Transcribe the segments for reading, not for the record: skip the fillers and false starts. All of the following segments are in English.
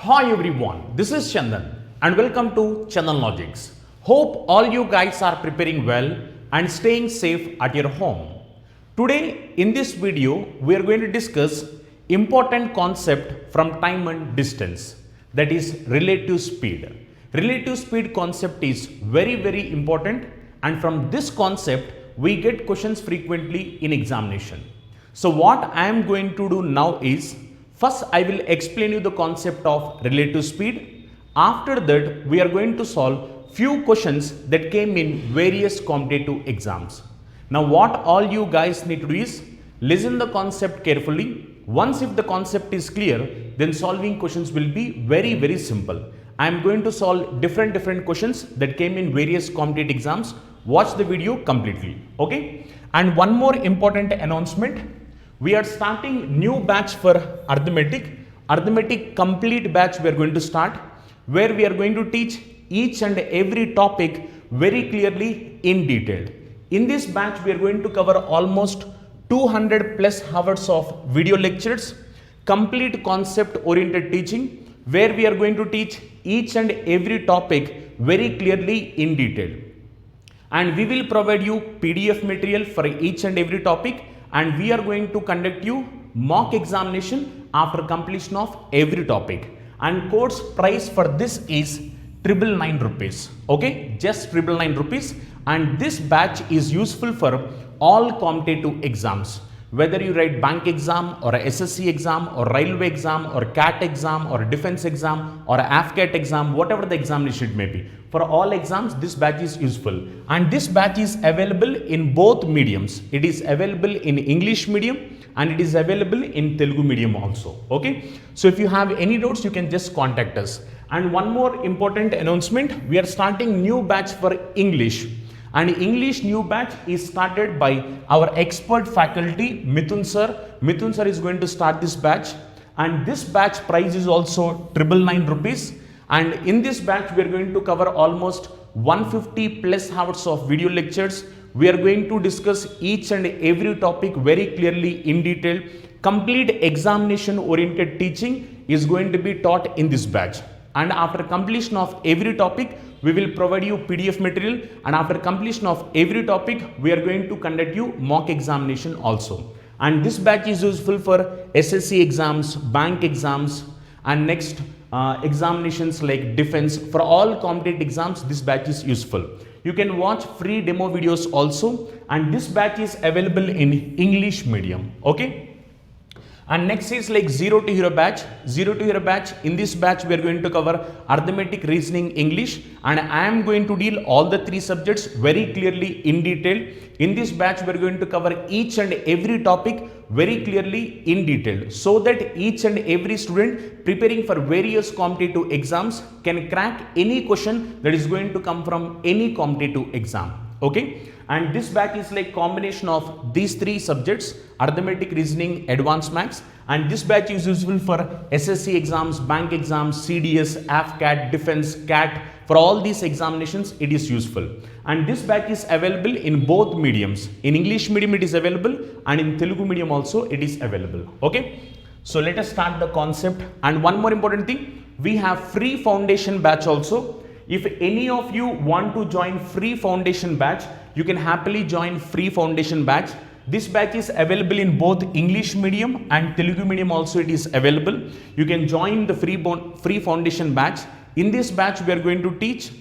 Hi everyone, this is Chandan and welcome to Chandan Logics. Hope all you guys are preparing well and staying safe at your home. Today in this video we are going to discuss important concept from time and distance, that is relative speed. Relative speed concept is very important, and from this concept we get questions frequently in examination. So what I am going to do now is, first I will explain you the concept of relative speed. After that we are going to solve few questions that came in various competitive exams. Now what all you guys need to do is listen the concept carefully. Once if the concept is clear, then solving questions will be very simple. I am going to solve different questions that came in various competitive exams. Watch the video completely, okay? And one more important announcement. We are starting new batch for arithmetic complete batch we are going to start, where we are going to teach each and every topic very clearly in detail. In this batch we are going to cover almost 200 plus hours of video lectures, complete concept oriented teaching, where we are going to teach each and every topic very clearly in detail. And we will provide you PDF material for each and every topic, and we are going to conduct you mock examination after completion of every topic. And course price for this is 999 rupees, okay, just 999 rupees. And this batch is useful for all competitive exams, whether you write bank exam or a SSC exam or railway exam or CAT exam or defense exam or AFCAT exam, whatever the examination it may be. For all exams this batch is useful, and this batch is available in both mediums. It is available in English medium and it is available in Telugu medium also, okay? So if you have any doubts you can just contact us. And one more important announcement, we are starting new batch for English. And English new batch is started by our expert faculty Mithun sir. Mithun sir is going to start this batch, and this batch price is also 999 rupees. And in this batch we are going to cover almost 150 plus hours of video lectures. We are going to discuss each and every topic very clearly in detail. Complete examination oriented teaching is going to be taught in this batch. And after completion of every topic we will provide you PDF material, and after completion of every topic we are going to conduct you mock examination also. And this batch is useful for SSC exams, bank exams, and next examinations like defense. For all competitive exams this batch is useful. You can watch free demo videos also, and this batch is available in English medium, okay? And next is like 0 to hero batch. 0 to hero batch, in this batch we are going to cover arithmetic, reasoning, English, and I am going to deal all the three subjects very clearly in detail. In this batch we are going to cover each and every topic very clearly in detail, so that each and every student preparing for various competitive exams can crack any question that is going to come from any competitive exam, okay? And this batch is like combination of these three subjects: arithmetic, reasoning, advanced maths. And this batch is useful for SSC exams, bank exams, CDS, AFCAT, defense, CAT. For all these examinations it is useful. And this batch is available in both mediums. In English medium it is available, and in Telugu medium also it is available, okay? So let us start the concept. And one more important thing, we have free foundation batch also. If any of you want to join free foundation batch, you can happily join free foundation batch. This batch is available in both English medium and Telugu medium also it is available. You can join the free foundation batch. In this batch we are going to teach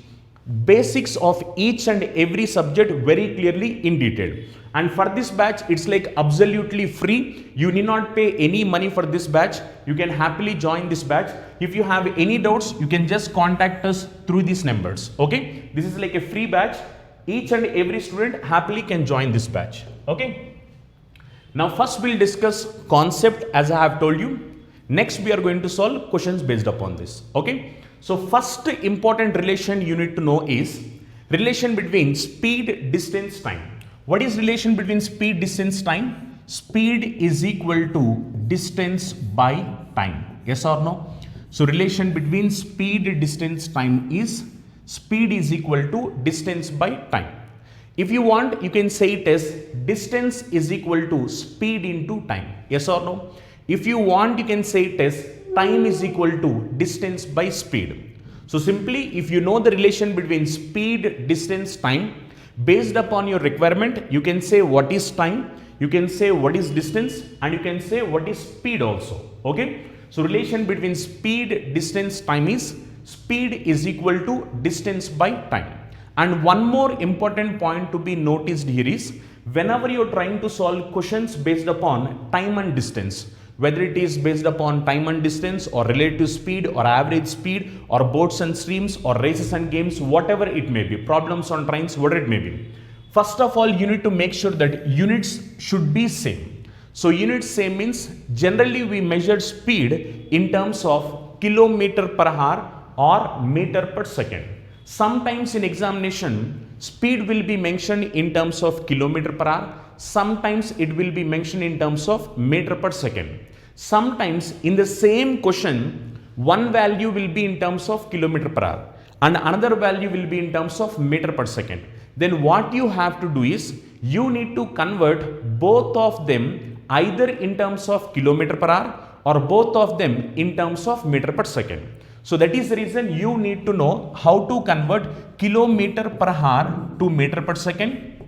basics of each and every subject very clearly in detail. And for this batch it's like absolutely free. You need not pay any money for this batch. You can happily join this batch. If you have any doubts you can just contact us through these numbers, okay? This is like a free batch. Each and every student happily can join this batch, okay? Now first we'll discuss concept as I have told you. Next we are going to solve questions based upon this, okay? So first important relation you need to know is relation between speed, distance, time. What is relation between speed, distance, time? Speed is equal to distance by time, yes or no? So relation between speed, distance, time is speed is equal to distance by time. If you want, you can say it as distance is equal to speed into time, yes or no? If you want, you can say it as time is equal to distance by speed. So simply, if you know the relation between speed, distance, time, based upon your requirement, you can say what is time, you can say what is distance, and you can say what is speed also. Okay. So relation between speed, distance, time is speed is equal to distance by time. And one more important point to be noticed here is, whenever you are trying to solve questions based upon time and distance, whether it is based upon time and distance or relative speed or average speed or boats and streams or races and games, whatever it may be, problems on trains, whatever it may be. First of all, you need to make sure that units should be same. So units same means generally we measure speed in terms of kilometer per hour or meter per second. Sometimes in examination, speed will be mentioned in terms of kilometer per hour. Sometimes it will be mentioned in terms of meter per second. Sometimes in the same question, one value will be in terms of kilometer per hour and another value will be in terms of meter per second. Then what you have to do is, you need to convert both of them either in terms of kilometer per hour or both of them in terms of meter per second. So that is the reason you need to know how to convert kilometer per hour to meter per second.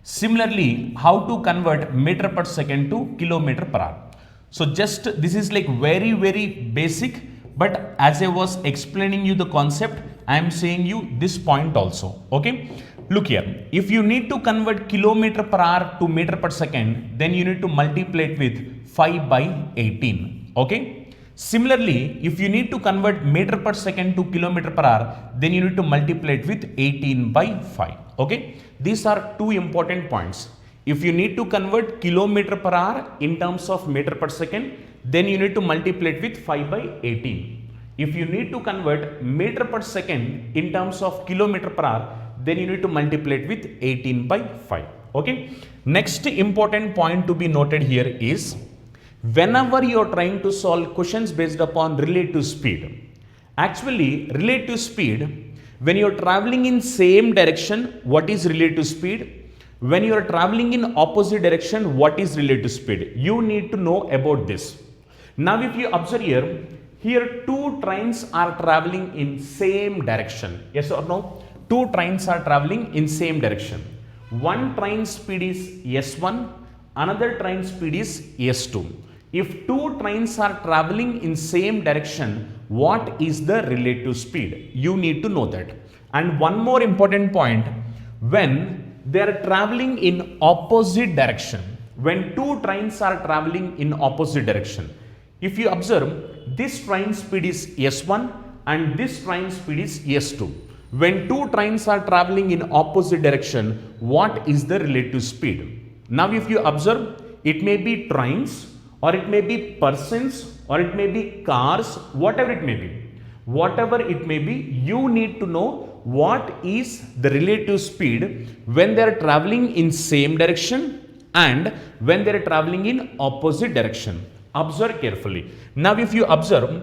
Similarly, how to convert meter per second to kilometer per hour. So just this is like very basic, but as I was explaining you the concept, I am saying you this point also. Okay. Look here, if you need to convert kilometer per hour to meter per second, then you need to multiply it with 5 by 18. Okay. Similarly, if you need to convert meter per second to kilometer per hour, then you need to multiply it with 18 by 5. Okay. These are two important points. If you need to convert kilometer per hour in terms of meter per second, then you need to multiply it with 5 by 18. If you need to convert meter per second in terms of kilometer per hour, then you need to multiply it with 18 by 5. Okay. Next important point to be noted here is, whenever you are trying to solve questions based upon relative speed, actually relative speed, when you are traveling in same direction, what is relative speed? When you are traveling in opposite direction, what is relative speed? You need to know about this. Now if you observe here two trains are traveling in same direction. Yes or no? Two trains are traveling in same direction. One train speed is S1, another train speed is S2. If two trains are traveling in same direction, what is the relative speed? You need to know that. And one more important point, when they are traveling in opposite direction, when two trains are traveling in opposite direction, if you observe, this train speed is S1 and this train speed is S2. When two trains are traveling in opposite direction, what is the relative speed? Now if you observe, it may be trains or it may be persons or it may be cars, whatever it may be. Whatever it may be, you need to know what is the relative speed when they are traveling in same direction and when they are traveling in opposite direction. Observe carefully. Now if you observe,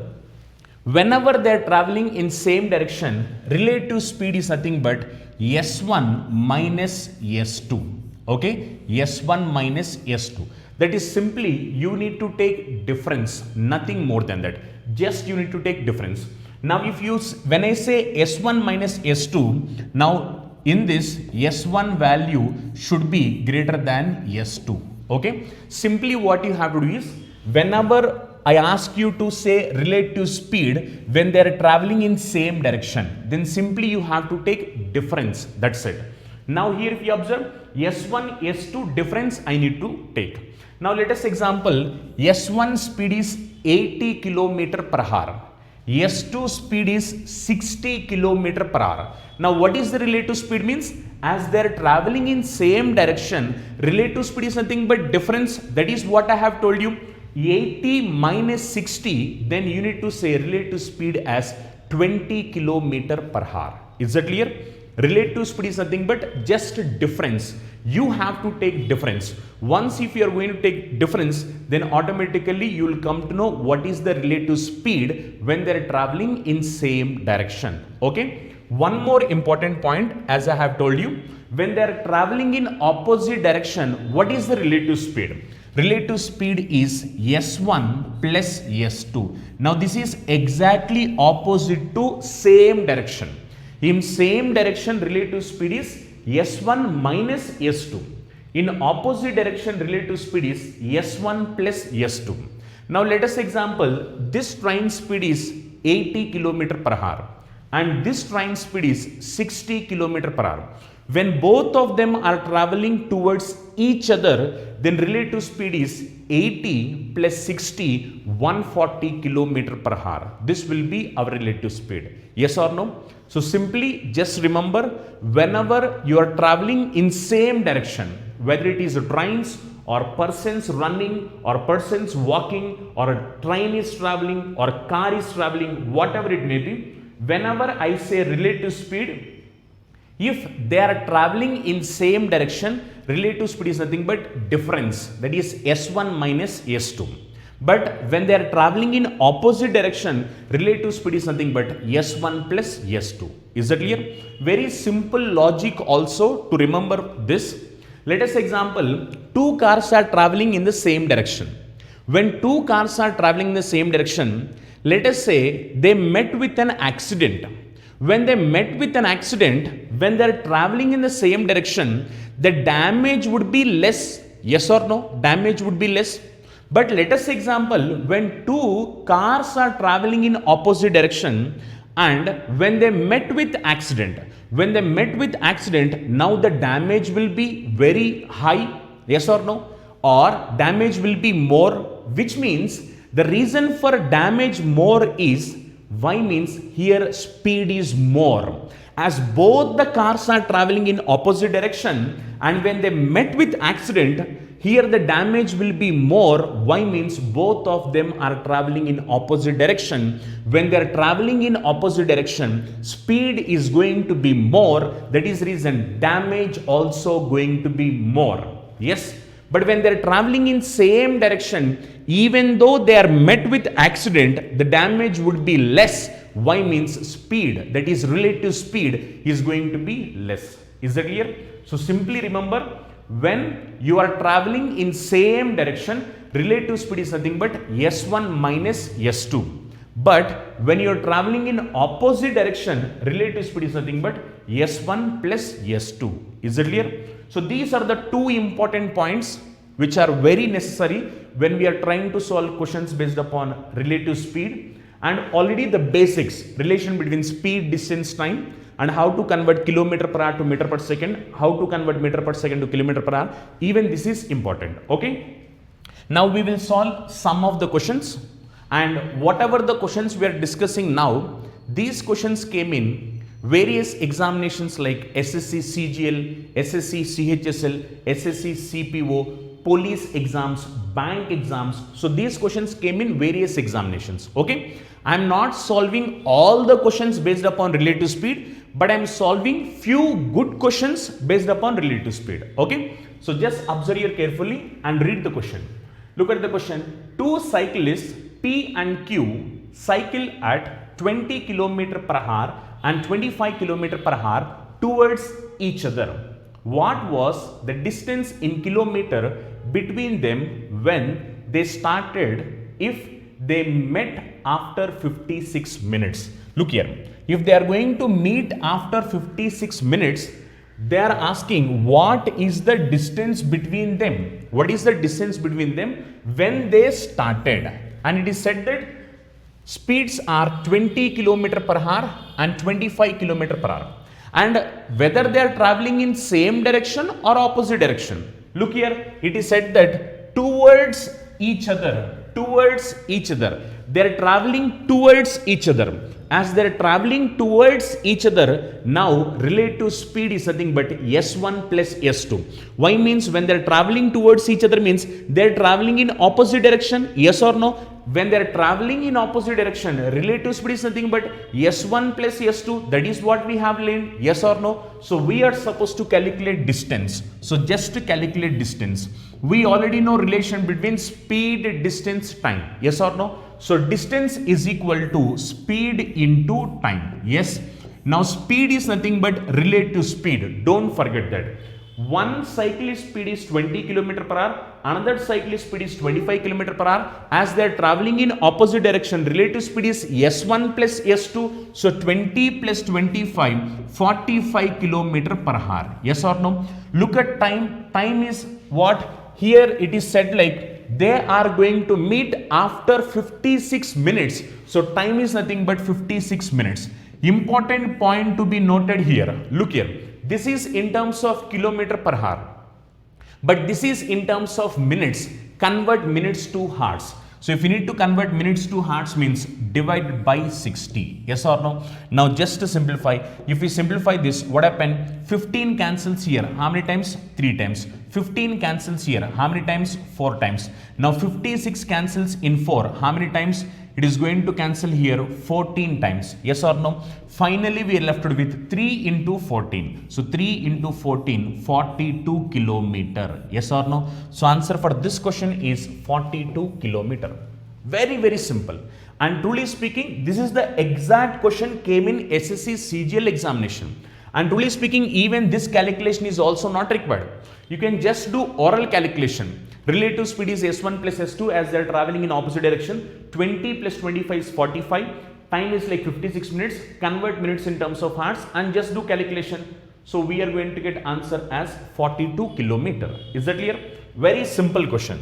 whenever they are traveling in same direction, relative speed is nothing but S1 minus S2. Okay, S1 minus S2. That is simply you need to take difference, nothing more than that. Just you need to take difference. Now if you, when I say S1 minus S2, now in this S1 value should be greater than S2. Okay, simply what you have to do is, whenever I ask you to say relative speed when they are traveling in same direction, then simply you have to take difference. That's it. Now here if you observe, S1, S2 difference I need to take. Now let us example, S1 speed is 80 km per hour. S2 speed is 60 km per hour. Now what is the relative speed means? As they are traveling in same direction, relative speed is nothing but difference. That is what I have told you. 80 minus 60, then you need to say relative speed as 20 km per hour. Is that clear? Relative speed is nothing but just difference. You have to take difference. Once if you are going to take difference, then automatically you will come to know what is the relative speed when they are traveling in same direction. Okay. One more important point, as I have told you, when they are traveling in opposite direction, what is the relative speed? Relative speed is S1 plus S2. Now this is exactly opposite to same direction. In same direction, relative speed is S1 minus S2. In opposite direction, relative speed is S1 plus S2. Now let us example, this train speed is 80 km per hour and this train speed is 60 km per hour. When both of them are traveling towards each other, then relative speed is 80 plus 60, 140 km per hour. This will be our relative speed. Yes or no? So simply just remember, whenever you are traveling in same direction, whether it is trains or persons running or persons walking or a train is traveling or a car is traveling, whatever it may be, whenever I say relative speed, if they are traveling in same direction, relative speed is nothing but difference, that is S1 minus S2. But when they are traveling in opposite direction, relative speed is nothing but S1 plus S2. Is that clear? Very simple logic also to remember this. Let us example, two cars are traveling in the same direction. When two cars are traveling in the same direction, let us say they met with an accident. When they met with an accident, when they are traveling in the same direction, the damage would be less. Yes or no? Damage would be less. But let us example, when two cars are traveling in opposite direction and when they met with accident, now the damage will be very high. Yes or no? Or damage will be more, which means the reason for damage more is, why means here speed is more. As both the cars are traveling in opposite direction and when they met with accident, here the damage will be more. Why means both of them are traveling in opposite direction. When they are traveling in opposite direction, speed is going to be more. That is reason damage also going to be more. Yes. But when they are traveling in same direction, even though they are met with accident, the damage would be less. Why means speed, that is relative speed, is going to be less. Is that clear? So simply remember, when you are traveling in same direction, relative speed is nothing but S1 minus S2. But when you are traveling in opposite direction, relative speed is nothing but S1 plus S2. Is that clear? So these are the two important points which are very necessary when we are trying to solve questions based upon relative speed, and already the basics, relation between speed, distance, time, and how to convert kilometer per hour to meter per second, how to convert meter per second to kilometer per hour, even this is important. Okay. Now we will solve some of the questions, and whatever the questions we are discussing now, these questions came in various examinations like SSC CGL, SSC CHSL, SSC CPO, police exams, bank exams. So these questions came in various examinations. Okay. I am not solving all the questions based upon relative speed, but I am solving few good questions based upon relative speed. Okay. So just observe here carefully and read the question. Look at the question. Two cyclists P and Q cycle at 20 km per hour and 25 km per hour towards each other. What was the distance in kilometer between them when they started if they met after 56 minutes? Look here, if they are going to meet after 56 minutes, they are asking what is the distance between them? What is the distance between them when they started? And it is said that speeds are 20 km per hour and 25 km per hour. And whether they are traveling in same direction or opposite direction. Look here, it is said that towards each other. They are traveling towards each other. As they are traveling towards each other, now relative speed is nothing but S1 plus S2. Why means when they are traveling towards each other means they are traveling in opposite direction. Yes or no? When they are traveling in opposite direction, relative speed is nothing but S1 plus S2. That is what we have learned. Yes or no? So we are supposed to calculate distance. So just to calculate distance, we already know relation between speed, distance, time. Yes or no? So distance is equal to speed into time. Yes. Now speed is nothing but relative speed. Don't forget that. One cyclist speed is 20 km per hour, another cyclist speed is 25 km per hour. As they are traveling in opposite direction, relative speed is S1 plus S2. So 20 plus 25, 45 km per hour. Yes or no? Look at time. Time is what? Here it is said like they are going to meet after 56 minutes. So time is nothing but 56 minutes. Important point to be noted here. Look here. This is in terms of kilometer per hour, but this is in terms of minutes. Convert minutes to hours. So if you need to convert minutes to hours means divide by 60. Yes or no? Now just to simplify, if we simplify this, what happened? 15 cancels here. How many times? 3 times. 15 cancels here. How many times? 4 times. Now 56 cancels in 4. How many times? It is going to cancel here 14 times. Yes or no? Finally, we are left with 3 into 14. So 3 into 14, 42 kilometer. Yes or no? So answer for this question is 42 kilometer. Very, very simple. And truly speaking, this is the exact question came in SSC CGL examination. And truly speaking, even this calculation is also not required. You can just do oral calculation. Relative speed is S1 plus S2 as they are traveling in opposite direction. 20 plus 25 is 45. Time is like 56 minutes. Convert minutes in terms of hours and just do calculation. So we are going to get answer as 42 kilometer. Is that clear? Very simple question.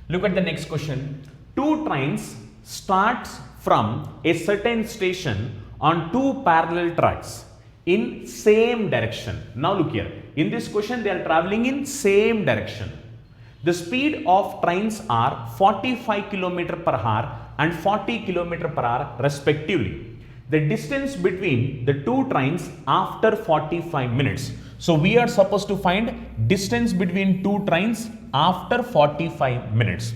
Look at the next question. Two trains starts from a certain station on two parallel tracks in same direction. Now look here. In this question, they are traveling in same direction. The speed of trains are 45 km per hour and 40 km per hour respectively. The distance between the two trains after 45 minutes. So we are supposed to find distance between two trains after 45 minutes.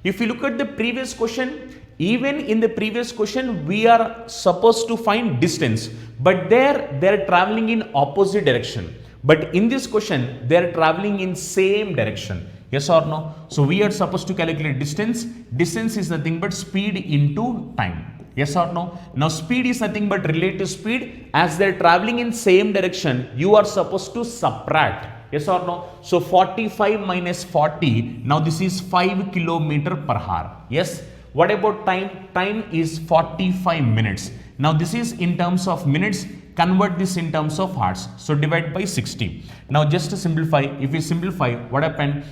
If you look at the previous question, even in the previous question, we are supposed to find distance, but there they are traveling in opposite direction. But in this question, they are traveling in same direction. Yes or no? So we are supposed to calculate distance. Distance is nothing but speed into time. Yes or no? Now speed is nothing but relative speed. As they are traveling in same direction, you are supposed to subtract. Yes or no? So 45 minus 40. Now this is 5 km per hour. Yes. What about time? Time is 45 minutes. Now this is in terms of minutes. Convert this in terms of hours. So divide by 60. Now just to simplify, if we simplify, what happened?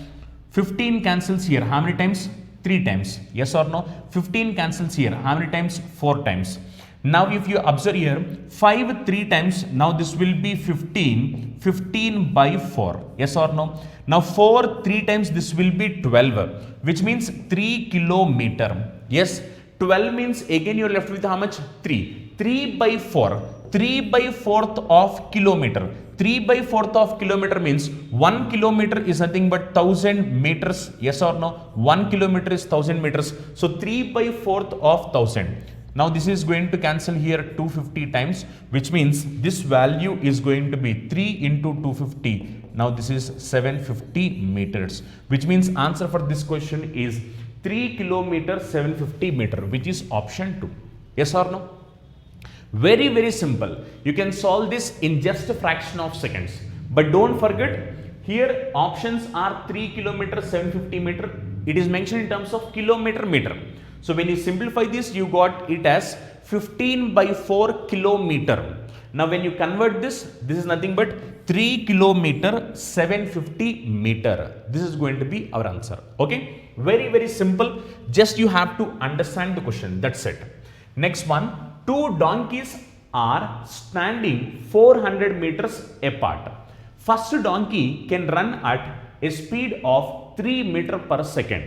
15 cancels here. How many times? 3 times. Yes or no? 15 cancels here. How many times? 4 times. Now if you observe here, 5 3 times. Now this will be 15. 15 by 4. Yes or no? Now 4 3 times this will be 12. Which means 3 kilometer. Yes. 12 means again you are left with how much? 3. 3 by 4. 3 by 4th of kilometer. 3 by 4th of kilometer means 1 kilometer is nothing but 1000 meters. Yes or no? 1 kilometer is 1000 meters. So 3 by 4th of 1000. Now this is going to cancel here 250 times, which means this value is going to be 3 into 250. Now this is 750 meters, which means answer for this question is 3 kilometer 750 meter, which is option 2. Yes or no? Very, very simple. You can solve this in just a fraction of seconds. But don't forget, here options are 3 kilometer 750 meter. It is mentioned in terms of kilometer meter. So when you simplify this, you got it as 15 by 4 kilometer. Now when you convert this is nothing but 3 kilometer 750 meter. This is going to be our answer. Okay? Very, very simple. Just you have to understand the question. That's it. Next one. Two donkeys are standing 400 meters apart. First donkey can run at a speed of 3 meters per second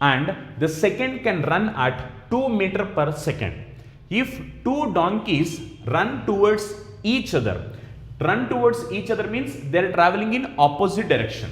and the second can run at 2 meters per second. If two donkeys run towards each other means they are traveling in opposite direction.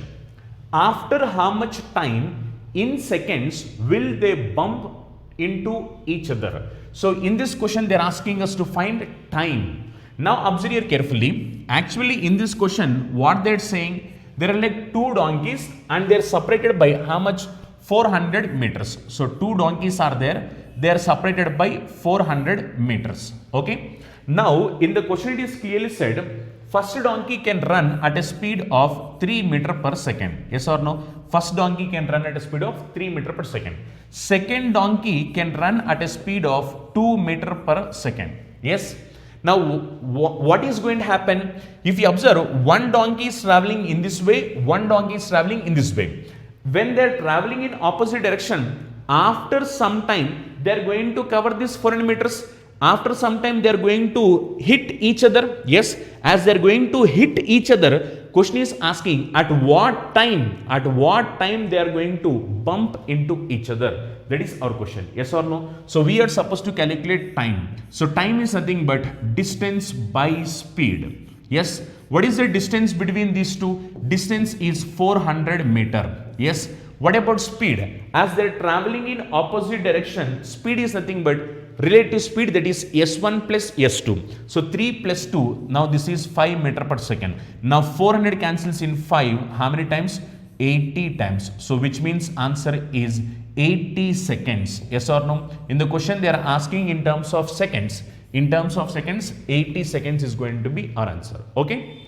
After how much time in seconds will they bump into each other? So in this question, they are asking us to find time. Now observe here carefully. Actually, in this question, what they are saying, there are like two donkeys and they are separated by how much? 400 meters. So two donkeys are there. They are separated by 400 meters. Okay. Now in the question, it is clearly said First donkey can run at a speed of 3 meter per second. Yes or no? First donkey can run at a speed of 3 meter per second. Second donkey can run at a speed of 2 meter per second. Yes. Now, what is going to happen? If you observe, one donkey is traveling in this way, one donkey is traveling in this way. When they are traveling in opposite direction, after some time, they are going to cover this 400 meters. After some time, they are going to hit each other. Yes, as they are going to hit each other, question is asking at what time they are going to bump into each other. That is our question. Yes or no? So we are supposed to calculate time. So time is nothing but distance by speed. Yes. What is the distance between these two? Distance is 400 meter. Yes. What about speed? As they are traveling in opposite direction, speed is nothing but relative speed, that is S1 plus S2. So 3 plus 2, now this is 5 meter per second. Now 400 cancels in 5, how many times? 80 times. So which means answer is 80 seconds. Yes or no? In the question they are asking in terms of seconds. In terms of seconds, 80 seconds is going to be our answer. Okay?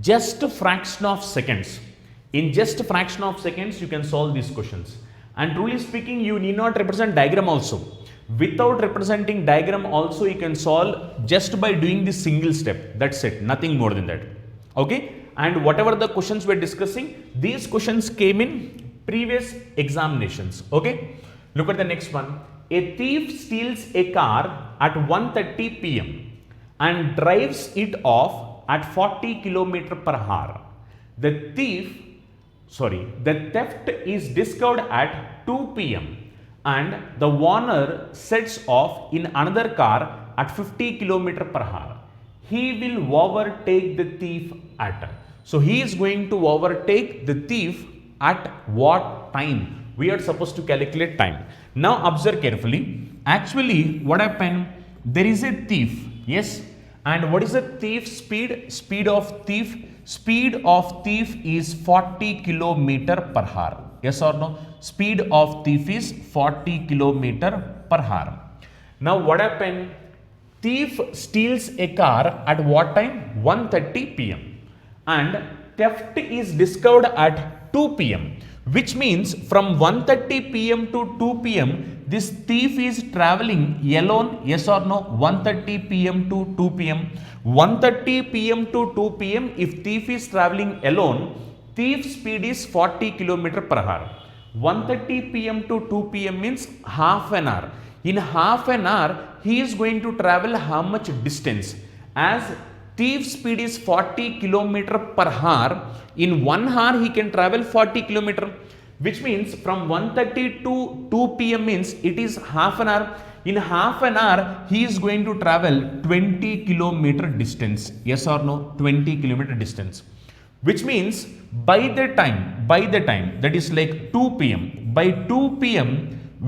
Just a fraction of seconds. In just a fraction of seconds, you can solve these questions. And truly speaking, you need not represent diagram also. Without representing diagram also, you can solve just by doing this single step. That's it. Nothing more than that. Okay? And whatever the questions we're discussing, these questions came in previous examinations. Okay? Look at the next one. A thief steals a car at 1:30 p.m. and drives it off at 40 km per hour. The theft is discovered at 2 p.m. and the owner sets off in another car at 50 km per hour. He will overtake the thief at. So he is going to overtake the thief at what time? We are supposed to calculate time. Now observe carefully. Actually, what happened? There is a thief. Yes. And what is the thief's speed? Speed of thief. Speed of thief is 40 km per hour. Yes or no? Speed of thief is 40 km per hour. Now what happened? Thief steals a car at what time? 1:30 p.m. and theft is discovered at 2 p.m. which means from 1:30 p.m. to 2 p.m. this thief is traveling alone. Yes or no? 1:30 p.m. to 2 p.m. 1:30 p.m. to 2 p.m. if thief is traveling alone, thief speed is 40 km per hour. 1:30 p.m. to 2 p.m. means half an hour. In half an hour, he is going to travel how much distance? As thief speed is 40 km per hour, in 1 hour he can travel 40 km, which means from 1:30 to 2 p.m. means it is half an hour. In half an hour, he is going to travel 20 km distance. Yes or no? 20 km distance. Which means by the time that is like 2 p.m. By 2 p.m.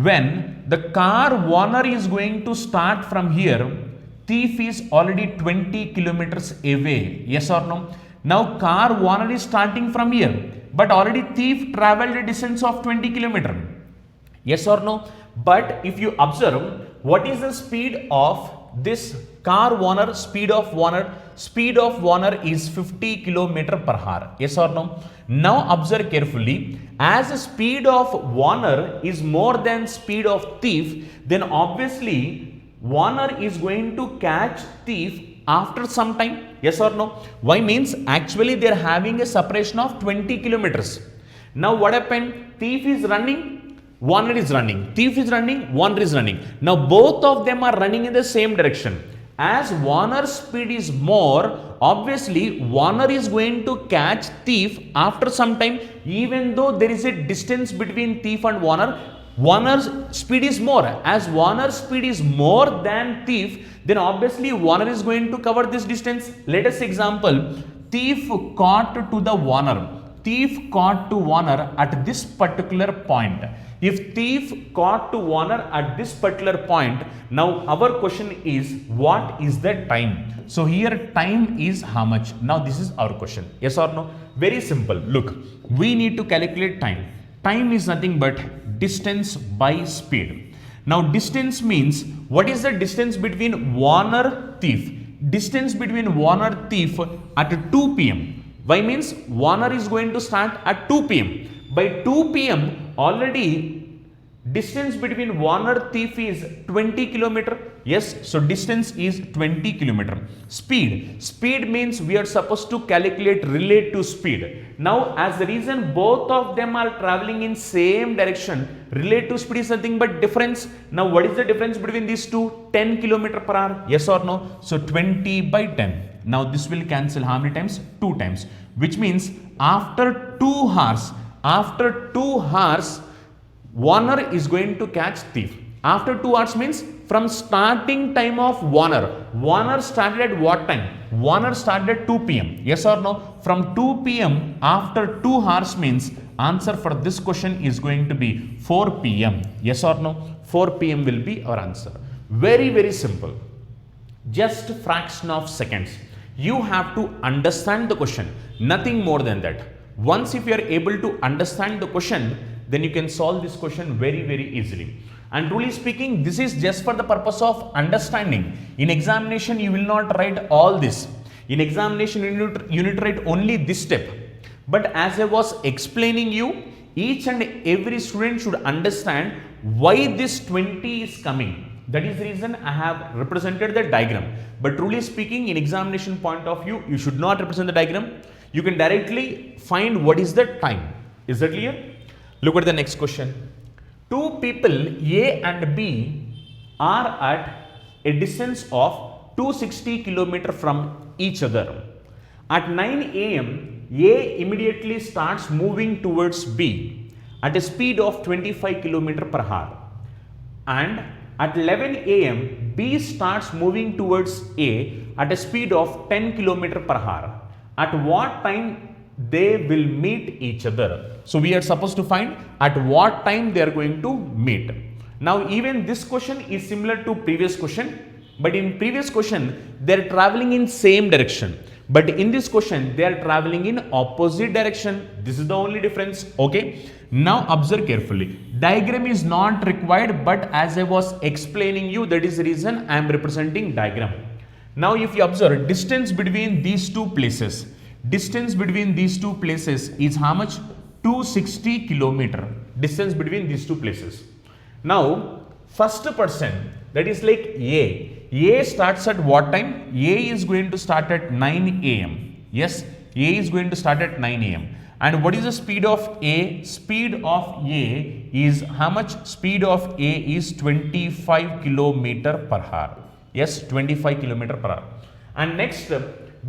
when the car owner is going to start from here, thief is already 20 kilometers away. Yes or no? Now car owner is starting from here, but already thief traveled a distance of 20 kilometers. Yes or no? But if you observe, what is the speed of this car owner? Speed of owner is 50 km per hour. Yes or no? Now observe carefully. As the speed of owner is more than speed of thief, then obviously owner is going to catch thief after some time. Yes or no? Why means actually they are having a separation of 20 kilometers. Now what happened? Thief is running, owner is running. Thief is running, owner is running. Now both of them are running in the same direction. As owner's speed is more, obviously owner is going to catch thief after some time. Even though there is a distance between thief and owner, owner's speed is more. As owner's speed is more than thief, then obviously owner is going to cover this distance. Let us example, thief caught to the owner. Thief caught to owner at this particular point. If thief caught to owner at this particular point, now our question is, what is the time? So here time is how much? Now this is our question. Yes or no? Very simple. Look, we need to calculate time. Time is nothing but distance by speed. Now distance means, what is the distance between owner thief? distance between Warner thief at 2 p.m. Why means Warner is going to start at 2 p.m. By 2 p.m. already distance between Warner thief is 20 kilometer. Yes, so distance is 20 kilometer. Speed means we are supposed to calculate relative speed. Now as the reason both of them are traveling in same direction, relative speed is nothing but difference. Now what is the difference between these two? 10 kilometer per hour. Yes or no? So 20 by 10. Now this will cancel how many times? 2 times. Which means after 2 hours, Warner is going to catch thief. After 2 hours means from starting time of Warner started at what time? Warner started at 2 p.m. Yes or no? From 2 p.m. after 2 hours means answer for this question is going to be 4 p.m. Yes or no? 4 p.m. will be our answer. Very, very simple. Just fraction of seconds. You have to understand the question. Nothing more than that. Once if you are able to understand the question, then you can solve this question very, very easily. And truly speaking, this is just for the purpose of understanding. In examination, you will not write all this. In examination, you need to write only this step. But as I was explaining you, each and every student should understand why this 20 is coming. That is the reason I have represented the diagram. But truly speaking, in examination point of view, you should not represent the diagram. You can directly find what is the time. Is that clear? Look at the next question. Two people A and B are at a distance of 260 km from each other. At 9 a.m., A immediately starts moving towards B at a speed of 25 km per hour. And at 11 a.m., B starts moving towards A at a speed of 10 km per hour. At what time they will meet each other? So we are supposed to find at what time they are going to meet. Now even this question is similar to previous question, but in previous question they are traveling in same direction. But in this question they are traveling in opposite direction. This is the only difference. Okay. Now observe carefully. Diagram is not required, but as I was explaining you, that is the reason I am representing diagram. Now if you observe distance between these two places, is how much? 260 kilometer. Distance between these two places. Now first person, that is like A starts at what time? A is going to start at 9 a.m. Yes, A is going to start at 9 a.m. And what is the speed of A? Speed of A is how much? Speed of A is 25 km per hour. Yes, 25 km per hour. And next,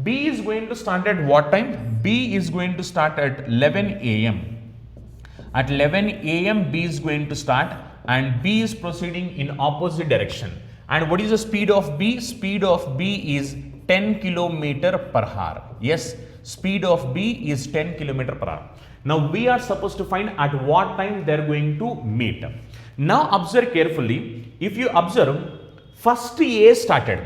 B is going to start at what time? B is going to start at 11 a.m. At 11 a.m. B is going to start, and B is proceeding in opposite direction. And what is the speed of B? Speed of B is 10 km per hour. Yes, speed of B is 10 km per hour. Now we are supposed to find at what time they are going to meet. Now observe carefully. If you observe, first A started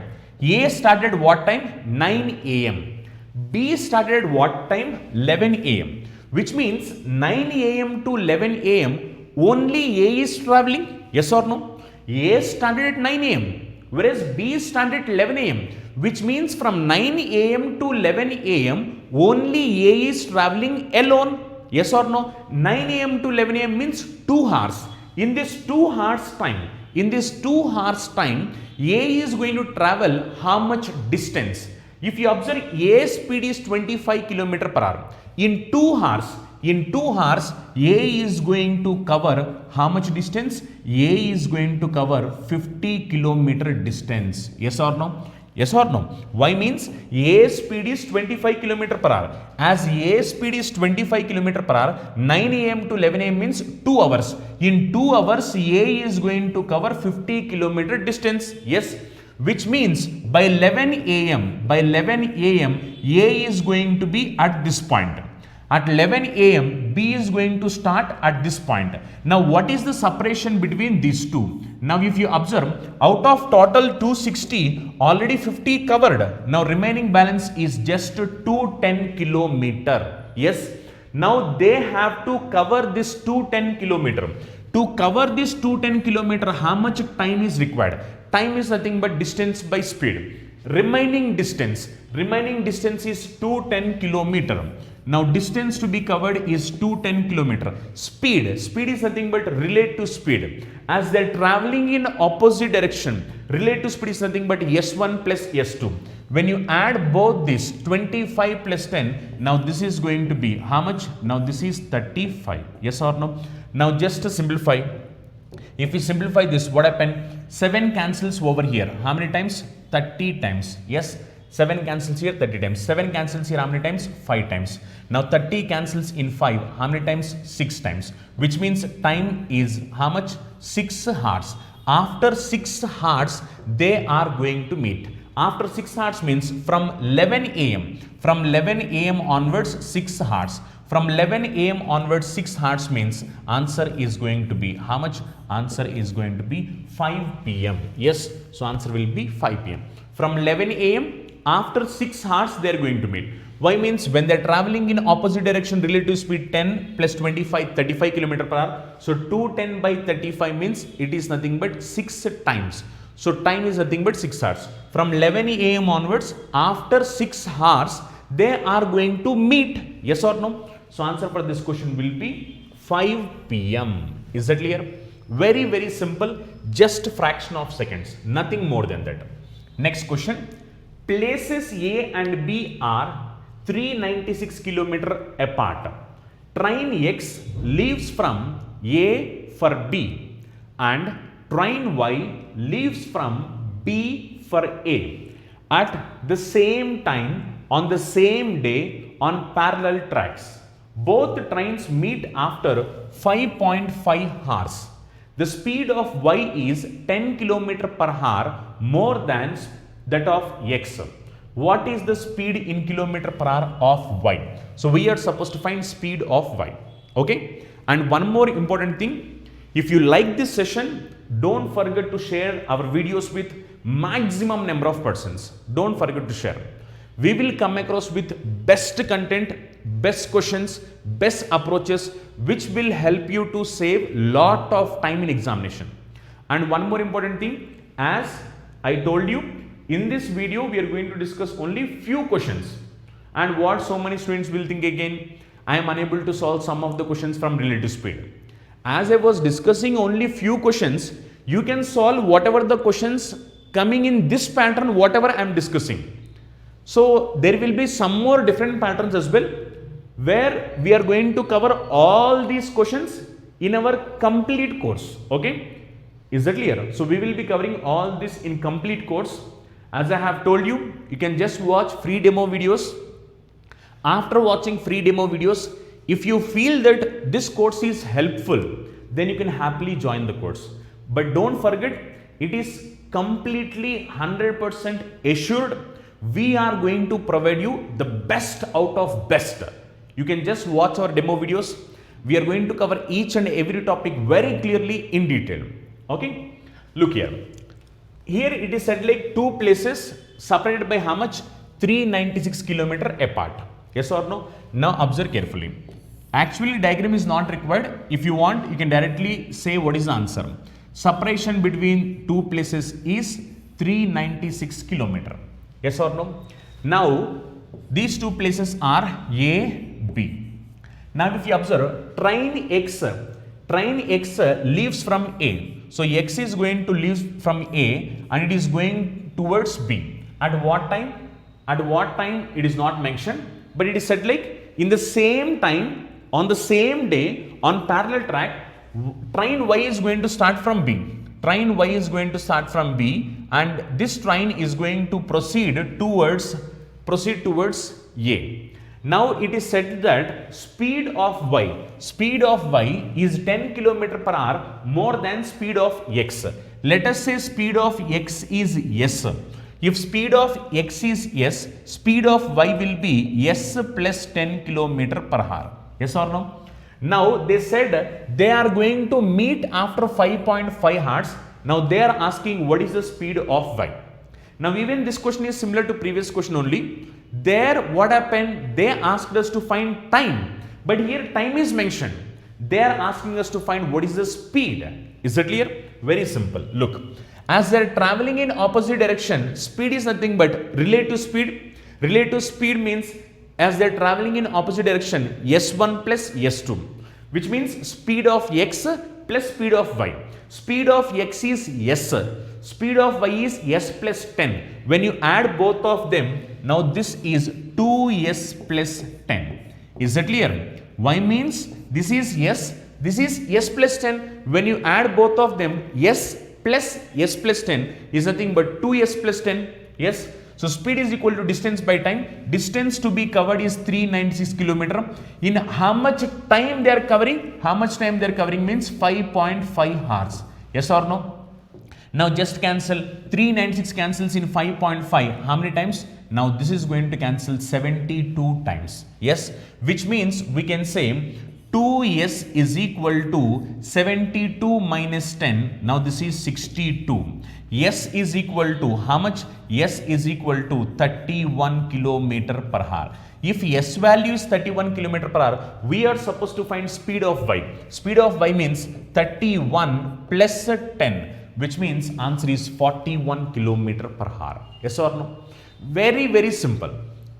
what time? 9 a.m. B started what time? 11 a.m. Which means 9 a.m. to 11 a.m. only A is traveling. Yes or no? A started at 9 a.m. whereas B started at 11 a.m. which means from 9 a.m. to 11 a.m. only A is traveling alone. Yes or no? 9 a.m. to 11 a.m. means 2 hours. In this 2 hours time, A is going to travel how much distance? If you observe, A speed is 25 km per hour. In 2 hours, A is going to cover how much distance? A is going to cover 50 km distance. Yes or no? Yes or no? Why means A speed is 25 km per hour. As A speed is 25 km per hour, 9 a.m. to 11 a.m. means 2 hours. In 2 hours, A is going to cover 50 km distance. Yes. Which means by 11 a.m. A is going to be at this point. At 11 a.m. B is going to start at this point. Now what is the separation between these two? Now if you observe, out of total 260, already 50 covered. Now remaining balance is just 210 km. Yes. Now they have to cover this 210 km. To cover this 210 km, how much time is required? Time is nothing but distance by speed. Remaining distance is 210 kilometer. Now distance to be covered is 210 kilometer. Speed is nothing but relate to speed. As they are traveling in opposite direction, relate to speed is nothing but S1 plus S2. When you add both this 25 plus 10, now this is going to be how much? Now this is 35. Yes or no? Now just to simplify, if we simplify this, what happened? 7 cancels over here. How many times? 30 times. Yes. 7 cancels here 30 times. 7 cancels here how many times? 5 times. Now 30 cancels in 5. How many times? 6 times. Which means time is how much? 6 hours. After 6 hours, they are going to meet. After 6 hours means from 11 a.m. From 11 a.m. onwards 6 hours. From 11 a.m. onwards 6 hours means answer is going to be how much? Answer is going to be 5 p.m. Yes. So answer will be 5 p.m. From 11 a.m. after 6 hours they are going to meet. Why means when they are traveling in opposite direction, relative speed 10 plus 25 35 km per hour. So 210 by 35 means it is nothing but 6 times. So time is nothing but 6 hours. From 11 a.m. onwards, after 6 hours they are going to meet. Yes or no? So answer for this question will be 5 p.m. Is that clear? Very, very simple. Just fraction of seconds. Nothing more than that. Next question. Places A and B are 396 km apart. Train X leaves from A for B and train Y leaves from B for A at the same time on the same day on parallel tracks. Both trains meet after 5.5 hours. The speed of Y is 10 km per hour more than that of X. What is the speed in kilometer per hour of Y? So we are supposed to find speed of Y. Okay. And one more important thing, if you like this session, don't forget to share our videos with maximum number of persons. Don't forget to share. We will come across with best content, best questions, best approaches which will help you to save lot of time in examination. And one more important thing, as I told you, in this video we are going to discuss only few questions. And what so many students will think again, I am unable to solve some of the questions from relative speed. As I was discussing only few questions, you can solve whatever the questions coming in this pattern, whatever I am discussing. So there will be some more different patterns as well, where we are going to cover all these questions in our complete course. Okay, is that clear? So we will be covering all this in complete course. As I have told you, you can just watch free demo videos. After watching free demo videos, if you feel that this course is helpful, then you can happily join the course. But don't forget, it is completely 100% assured we are going to provide you the best out of best. You can just watch our demo videos. We are going to cover each and every topic very clearly in detail. Okay, look here. Here it is said like two places separated by how much? 396 km apart. Yes or no? Now observe carefully. Actually diagram is not required. If you want, you can directly say what is the answer. Separation between two places is 396 km. Yes or no? Now these two places are A, B. Now if you observe, train X leaves from A. So X is going to leave from A and it is going towards B. At what time? At what time it is not mentioned, but it is said like in the same time, on the same day, on parallel track, train Y is going to start from B. Train Y is going to start from B and this train is going to proceed towards A. Now it is said that speed of Y is 10 km per hour more than speed of X. Let us say speed of X is S. If speed of X is S, speed of Y will be S plus 10 km per hour. Yes or no? Now they said they are going to meet after 5.5 hours. Now they are asking what is the speed of Y. Now even this question is similar to previous question only. There what happened? They asked us to find time, but here time is mentioned. They are asking us to find what is the speed. Is that clear? Very simple. Look, As they're traveling in opposite direction, speed is nothing but relative speed. Relative speed means as they're traveling in opposite direction, s1 plus s2, which means speed of x plus speed of y. Speed of x is s, speed of y is s plus 10. When you add both of them, now this is 2s plus 10. Is that clear? Y means this is s, this is s plus 10. When you add both of them, s plus s plus 10 is nothing but 2s plus 10. Yes. So speed is equal to distance by time. Distance to be covered is 396 kilometer. In how much time they are covering? How much time they are covering means 5.5 hours. Yes or no? Now just cancel. 396 cancels in 5.5. How many times? Now this is going to cancel 72 times. Yes, which means we can say 2s is equal to 72 minus 10. Now this is 62. S is equal to how much? S is equal to 31 kilometer per hour. If S value is 31 kilometer per hour, we are supposed to find speed of y. Speed of y means 31 plus 10, which means answer is 41 kilometer per hour. Yes or no? Very, very simple.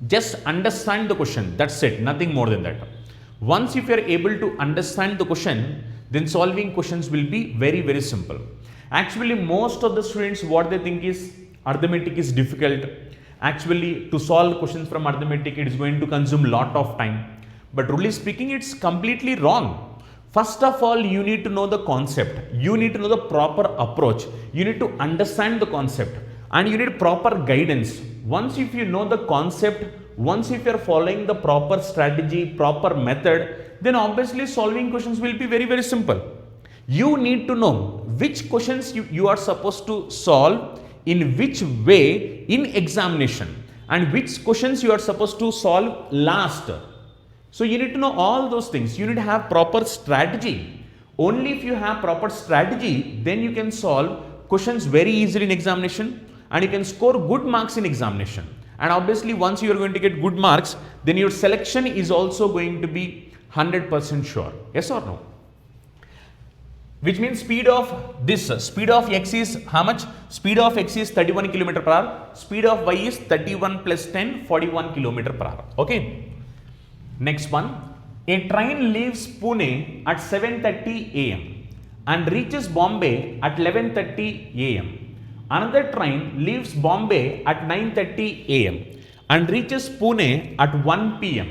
Just understand the question. That's it. Nothing more than that. Once if you are able to understand the question, then solving questions will be very, very simple. Actually, most of the students, what they think is arithmetic is difficult. Actually, to solve questions from arithmetic, it is going to consume lot of time. But truly speaking, it's completely wrong. First of all, you need to know the concept. You need to know the proper approach. You need to understand the concept. And you need proper guidance. Once if you know the concept, once if you are following the proper strategy, proper method, then obviously solving questions will be very, very simple. You need to know which questions you are supposed to solve in which way in examination and which questions you are supposed to solve last. So you need to know all those things. You need to have proper strategy. Only if you have proper strategy, then you can solve questions very easily in examination and you can score good marks in examination. And obviously once you are going to get good marks, then your selection is also going to be 100% sure. Yes or no? Which means speed of x is how much? Speed of x is 31 km per hour. Speed of y is 31 plus 10, 41 km per hour. Okay. Next one. A train leaves Pune at 7:30 a.m. and reaches Bombay at 11:30 a.m. Another train leaves Bombay at 9:30 a.m. and reaches Pune at 1 p.m.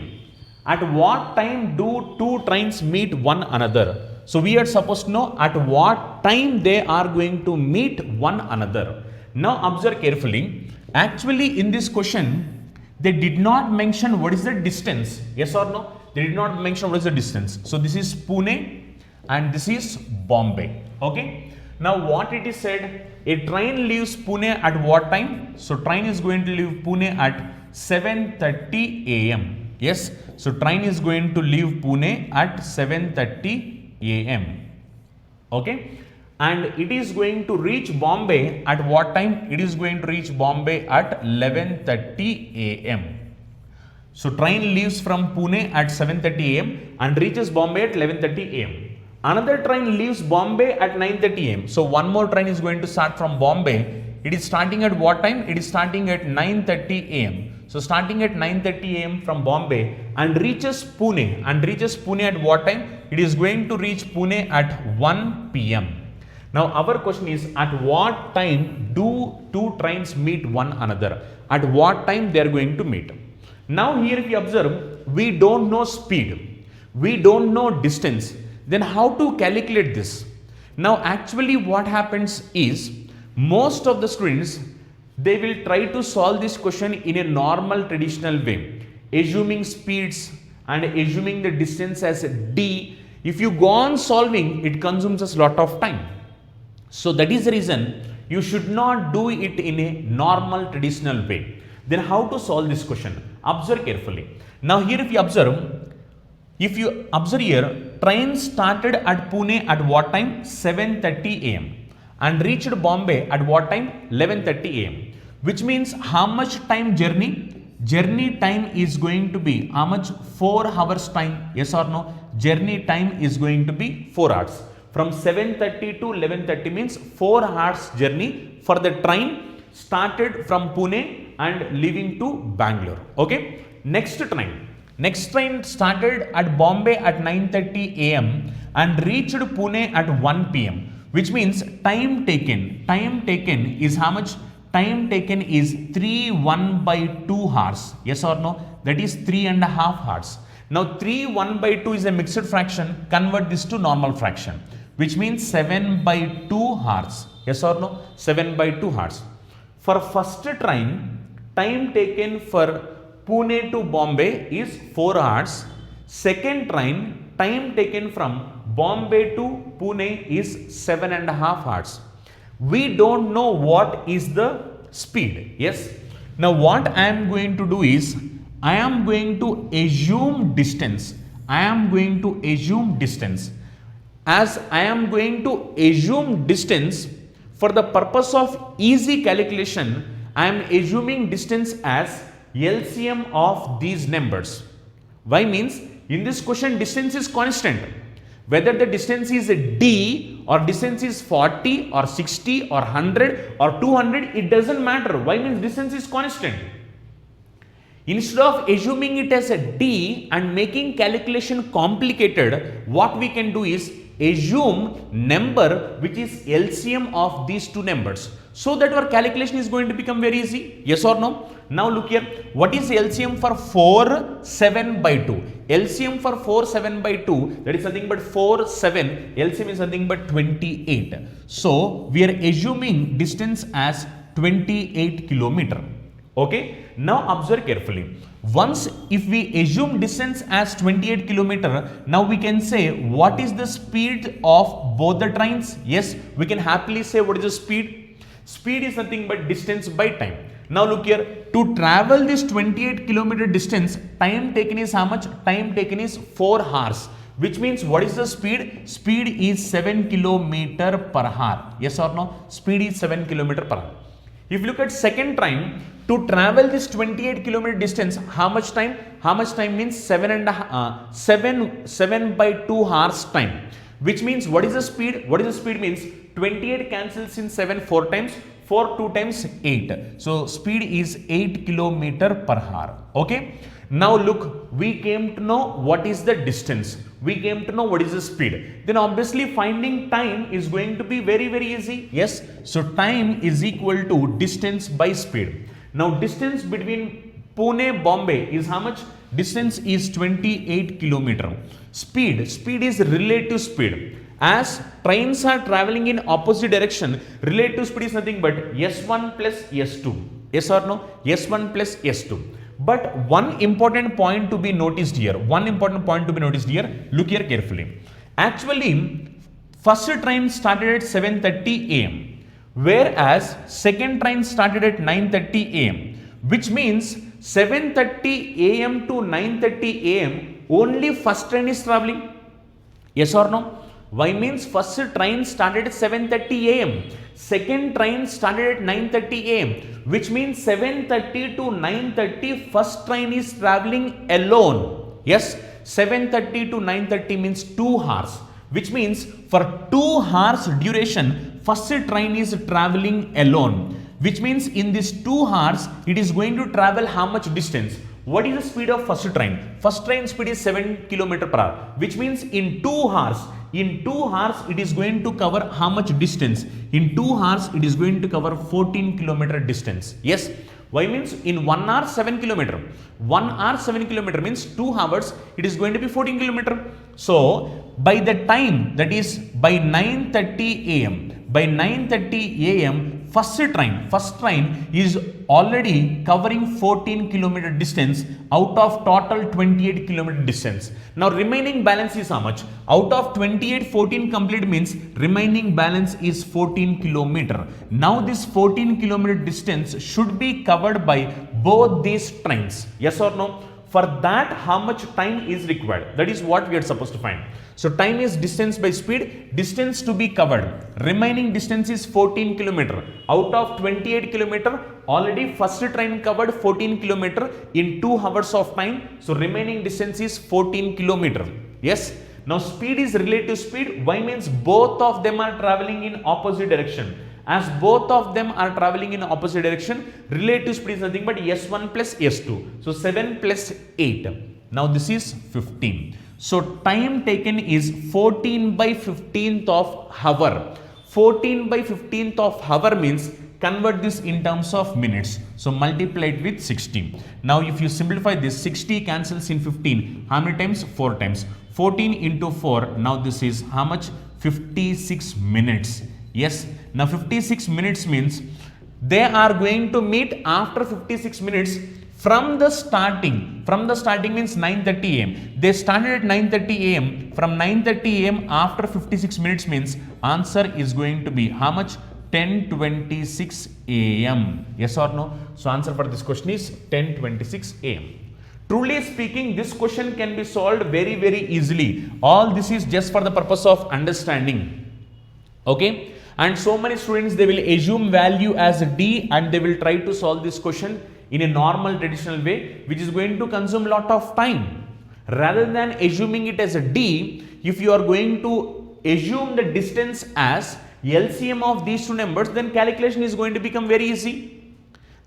At what time do two trains meet one another? So we are supposed to know at what time they are going to meet one another. Now observe carefully. Actually in this question, they did not mention what is the distance. Yes or no? They did not mention what is the distance. So this is Pune and this is Bombay. Okay. Now what it is said, a train leaves Pune at what time? So train is going to leave Pune at 7:30 a.m. Yes. So train is going to leave Pune at 7:30 a.m. Okay. And it is going to reach Bombay at what time? It is going to reach Bombay at 11:30 a.m. So train leaves from Pune at 7:30 a.m. and reaches Bombay at 11:30 a.m. Another train leaves Bombay at 9:30 a.m. So one more train is going to start from Bombay. It is starting at what time? It is starting at 9:30 a.m. So starting at 9:30 a.m. from Bombay and reaches Pune. And reaches Pune at what time? It is going to reach Pune at 1 p.m. Now our question is, at what time do two trains meet one another? At what time they are going to meet? Now here if you observe, we don't know speed. We don't know distance. Then how to calculate this? Now actually what happens is, most of the students, they will try to solve this question in a normal traditional way, assuming speeds and assuming the distance as d. If you go on solving, it consumes us a lot of time. So that is the reason you should not do it in a normal traditional way. Then how to solve this question? Observe carefully. Now here if you observe here, train started at Pune at what time? 7:30 a.m. and reached Bombay at what time? 11:30 a.m. Which means how much time journey? Journey time is going to be how much? 4 hours time. Yes or no? Journey time is going to be 4 hours. From 7:30 to 11:30 means 4 hours journey for the train started from Pune and leaving to Bangalore. Okay. Next train started at Bombay at 9:30 a.m. and reached Pune at 1 p.m. which means time taken is how much? Time taken is 3/1/2 hours. Yes or no? That is 3.5 hours. Now 3/1/2 is a mixed fraction. Convert this to normal fraction, which means 7/2 hours. Yes or no? 7/2 hours. For first train, time taken for Pune to Bombay is 4 hours. Second train, time taken from Bombay to Pune is 7.5 hours. We don't know what is the speed. Yes. Now what I am going to do is, I am going to assume distance. As I am going to assume distance, for the purpose of easy calculation, I am assuming distance as LCM of these numbers. Why means, in this question distance is constant. Whether the distance is a D or distance is 40 or 60 or 100 or 200, it doesn't matter. Why means distance is constant. Instead of assuming it as a D and making calculation complicated, what we can do is assume number which is LCM of these two numbers, so that our calculation is going to become very easy. Yes or no? Now look here, what is LCM for 4 7/2? LCM for 4 7/2, that is nothing but 4 7, LCM is nothing but 28. So we are assuming distance as 28 kilometer. Okay, now observe carefully. Once if we assume distance as 28 kilometer, now we can say what is the speed of both the trains. Yes, we can happily say what is the speed. Speed is nothing but distance by time. Now look here, to travel this 28 kilometer distance, time taken is how much? Time taken is 4 hours. Which means what is the speed? Speed is 7 kilometer per hour. Yes or no? Speed is 7 kilometer per hour. If you look at second train, to travel this 28 kilometer distance, how much time? How much time means 7/2 hours time. Which means what is the speed? What is the speed means 28 cancels in 7 4 times. 4 2 times 8. So speed is 8 kilometer per hour. Okay. Now look, we came to know what is the distance. We came to know what is the speed. Then obviously finding time is going to be very easy. Yes. So time is equal to distance by speed. Now distance between Pune, Bombay is how much? Distance is 28 kilometer. Speed is relative speed. As trains are traveling in opposite direction, relative speed is nothing but S1 plus S2. Yes or no? S1 plus S2. But one important point to be noticed here. Look here carefully. Actually, first train started at 7:30 a.m. whereas second train started at 9:30 a.m. which means 7:30 a.m. to 9:30 a.m. only first train is traveling. Yes or no? Why means first train started at 7:30 a.m. Second train started at 9:30 a.m. which means 7:30 to 9:30 first train is traveling alone. Yes, 7:30 to 9:30 means 2 hours. Which means for 2 hours duration, first train is traveling alone. Which means in this 2 hours, it is going to travel how much distance? What is the speed of first train? First train speed is 7 km per hour. Which means in 2 hours, it is going to cover how much distance? In 2 hours, it is going to cover 14 kilometer distance. Yes. Why means in 1 hour 7 kilometer. 1 hour 7 kilometer means 2 hours, it is going to be 14 kilometer. So by the time, that is by 9:30 a.m. first train is already covering 14 kilometer distance out of total 28 kilometer distance. Now remaining balance is how much? Out of 28, 14 complete means remaining balance is 14 kilometer. Now this 14 kilometer distance should be covered by both these trains. Yes or no? For that, how much time is required? That is what we are supposed to find. So time is distance by speed, distance to be covered. Remaining distance is 14 kilometer. Out of 28 kilometer, already first train covered 14 kilometer in 2 hours of time. So remaining distance is 14 kilometer. Yes. Now speed is relative speed. Why means both of them are traveling in opposite direction. As both of them are traveling in opposite direction, relative speed is nothing but S1 plus S2. So 7 plus 8. Now this is 15. So time taken is 14 by 15th of hour. 14 by 15th of hour means convert this in terms of minutes. So multiply it with 60. Now if you simplify this, 60 cancels in 15. How many times? 4 times. 14 into 4. Now this is how much? 56 minutes. Yes. Now 56 minutes means they are going to meet after 56 minutes from the starting. From the starting means 9:30 am. They started at 9:30 am. From 9:30 am after 56 minutes means answer is going to be how much? 10:26 am. Yes or no? So answer for this question is 10:26 am. Truly speaking, this question can be solved very, very easily. All this is just for the purpose of understanding. Okay? And so many students, they will assume value as D and they will try to solve this question in a normal traditional way, which is going to consume a lot of time. Rather than assuming it as a D, if you are going to assume the distance as LCM of these two numbers, then calculation is going to become very easy.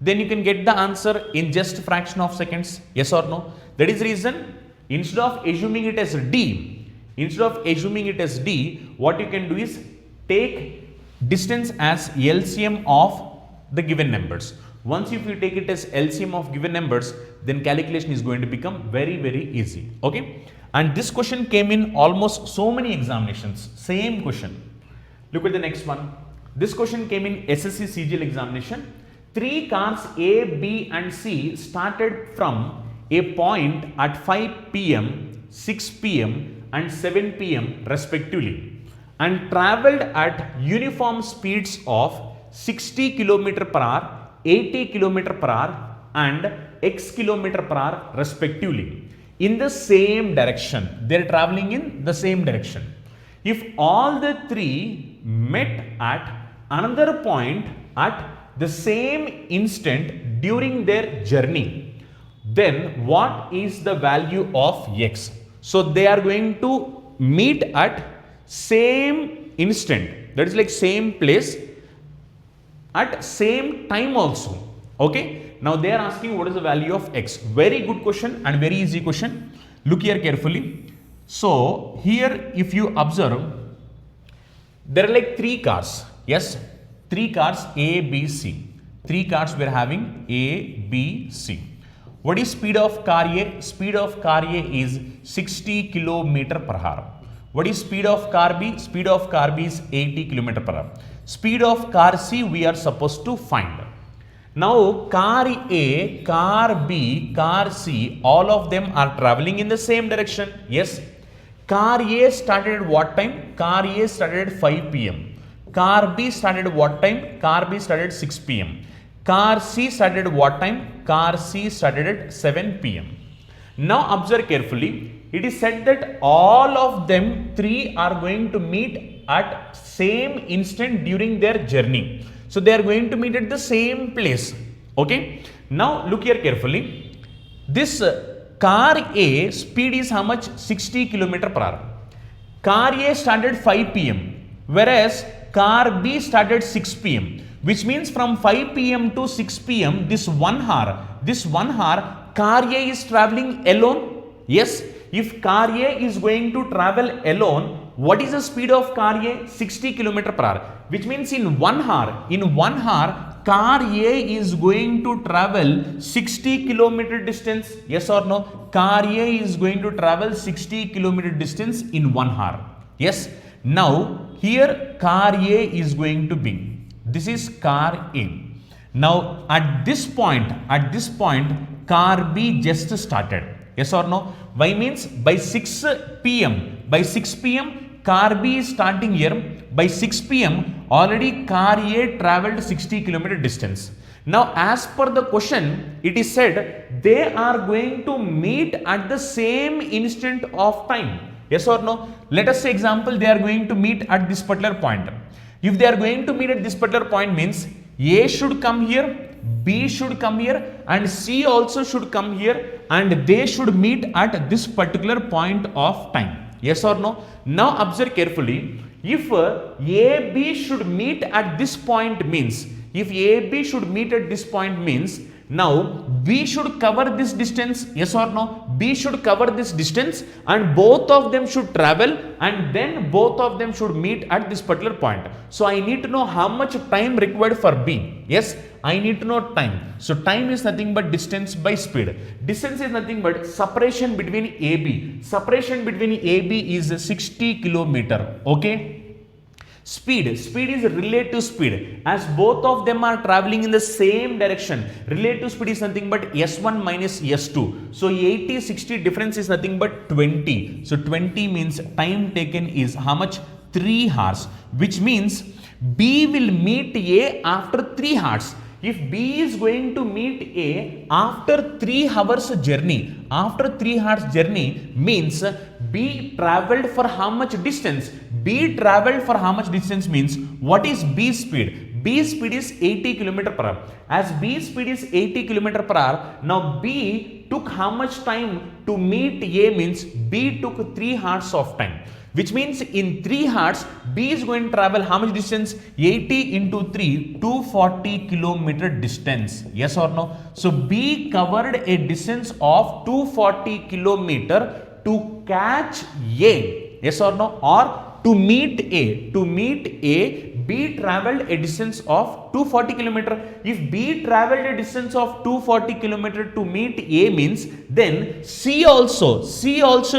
Then you can get the answer in just a fraction of seconds. Yes or no? That is the reason, instead of assuming it as D, what you can do is take distance as LCM of the given numbers. Once if you take it as LCM of given numbers, then calculation is going to become very, very easy. Okay? And this question came in almost so many examinations. Same question. Look at the next one. This question came in SSC CGL examination. 3 cars A, B and C started from a point at 5 p.m., 6 p.m. and 7 p.m. respectively and travelled at uniform speeds of 60 km per hour, 80 km per hour and x km per hour respectively in the same direction. They are travelling in the same direction. If all the three met at another point at the same instant during their journey, then what is the value of x? So they are going to meet at same instant, that is like same place at same time also. Okay, now they are asking what is the value of x. Very good question and very easy question. Look here carefully. So here if you observe, there are like 3 cars. Yes, 3 cars A, B, C. 3 cars we are having A, B, C. What is speed of car A? Speed of car A is 60 km per hour. What is speed of car B? Speed of car B is 80 km per hour. Speed of car C we are supposed to find. Now car A, car B, car C, all of them are travelling in the same direction. Yes. Car A started at what time? Car A started at 5 p.m. Car B started at what time? Car B started at 6 p.m. Car C started at what time? Car C started at 7 p.m. Now observe carefully. It is said that all of them 3 are going to meet at same instant during their journey. So they are going to meet at the same place. Okay. Now look here carefully. This car A speed is how much? 60 km per hour. Car A started 5 p.m. whereas car B started 6 p.m. which means from 5 p.m. to 6 p.m. this 1 hour car A is travelling alone. Yes. If car A is going to travel alone, what is the speed of car A? 60 km per hour, which means in 1 hour, car A is going to travel 60 km distance. Yes or no? Car A is going to travel 60 km distance in 1 hour. Yes. Now here car A is going to be, this is car A. Now at this point, car B just started. Yes or no? Why means by 6 p.m. car B is starting here. By 6 p.m. already car A travelled 60 km distance. Now as per the question, it is said they are going to meet at the same instant of time. Yes or no? Let us say example, they are going to meet at this particular point. If they are going to meet at this particular point means A should come here, B should come here and C also should come here and they should meet at this particular point of time. Yes or no? Now observe carefully. If AB should meet at this point means, if AB should meet at this point means, now B should cover this distance, yes or no? B should cover this distance and both of them should travel and then both of them should meet at this particular point. So I need to know how much time required for B. Yes, I need to know time. So time is nothing but distance by speed. Distance is nothing but separation between AB. Separation between AB is 60 kilometer. Okay. Speed is relative speed, as both of them are traveling in the same direction. Relative speed is nothing but S1 minus S2. So 80, 60 difference is nothing but 20. So 20 means time taken is how much? 3 hours, which means B will meet A after 3 hours. If B is going to meet A after 3 hours journey, means B traveled for how much distance? B traveled for how much distance means, what is B speed? B speed is 80 km per hour. As B speed is 80 km per hour, now B took how much time to meet A means B took 3 hours of time. Which means in 3 hours, B is going to travel how much distance? 80 into 3, 240 kilometer distance. Yes or no? So B covered a distance of 240 kilometer to catch A. Yes or no? Or to meet A. To meet A, B traveled a distance of 240 kilometer. If B traveled a distance of 240 kilometer to meet A means, then C also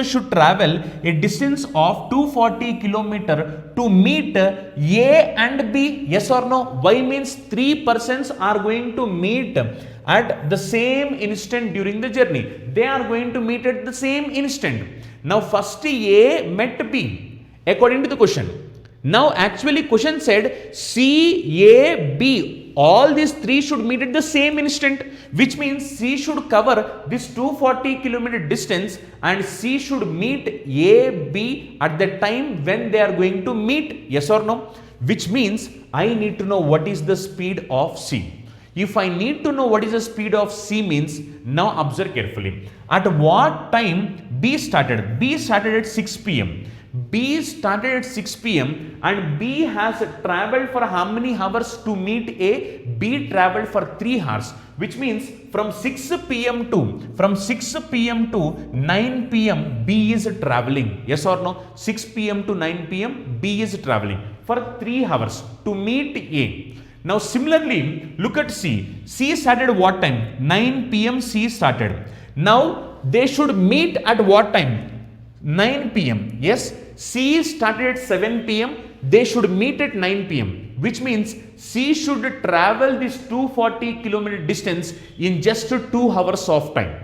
should travel a distance of 240 kilometer to meet A and B. Yes or no? Why means 3 persons are going to meet at the same instant during the journey. They are going to meet at the same instant. Now first A met B according to the question. Now actually question said C, A, B, all these 3 should meet at the same instant, which means C should cover this 240 kilometer distance and C should meet A, B at the time when they are going to meet. Yes or no? Which means I need to know what is the speed of C. If I need to know what is the speed of C means, now observe carefully. At what time B started? B started at 6 p.m. B started at 6 p.m. and B has traveled for how many hours to meet A? B traveled for 3 hours, which means from 6 p.m. to 9 p.m. B is traveling. Yes or no? 6 p.m. to 9 p.m. B is traveling for 3 hours to meet A. Now similarly, look at C. C started at what time? 9 p.m. C started. Now they should meet at what time? 9 p.m. Yes, C started at 7 p.m. They should meet at 9 p.m. Which means C should travel this 240 kilometer distance in just 2 hours of time.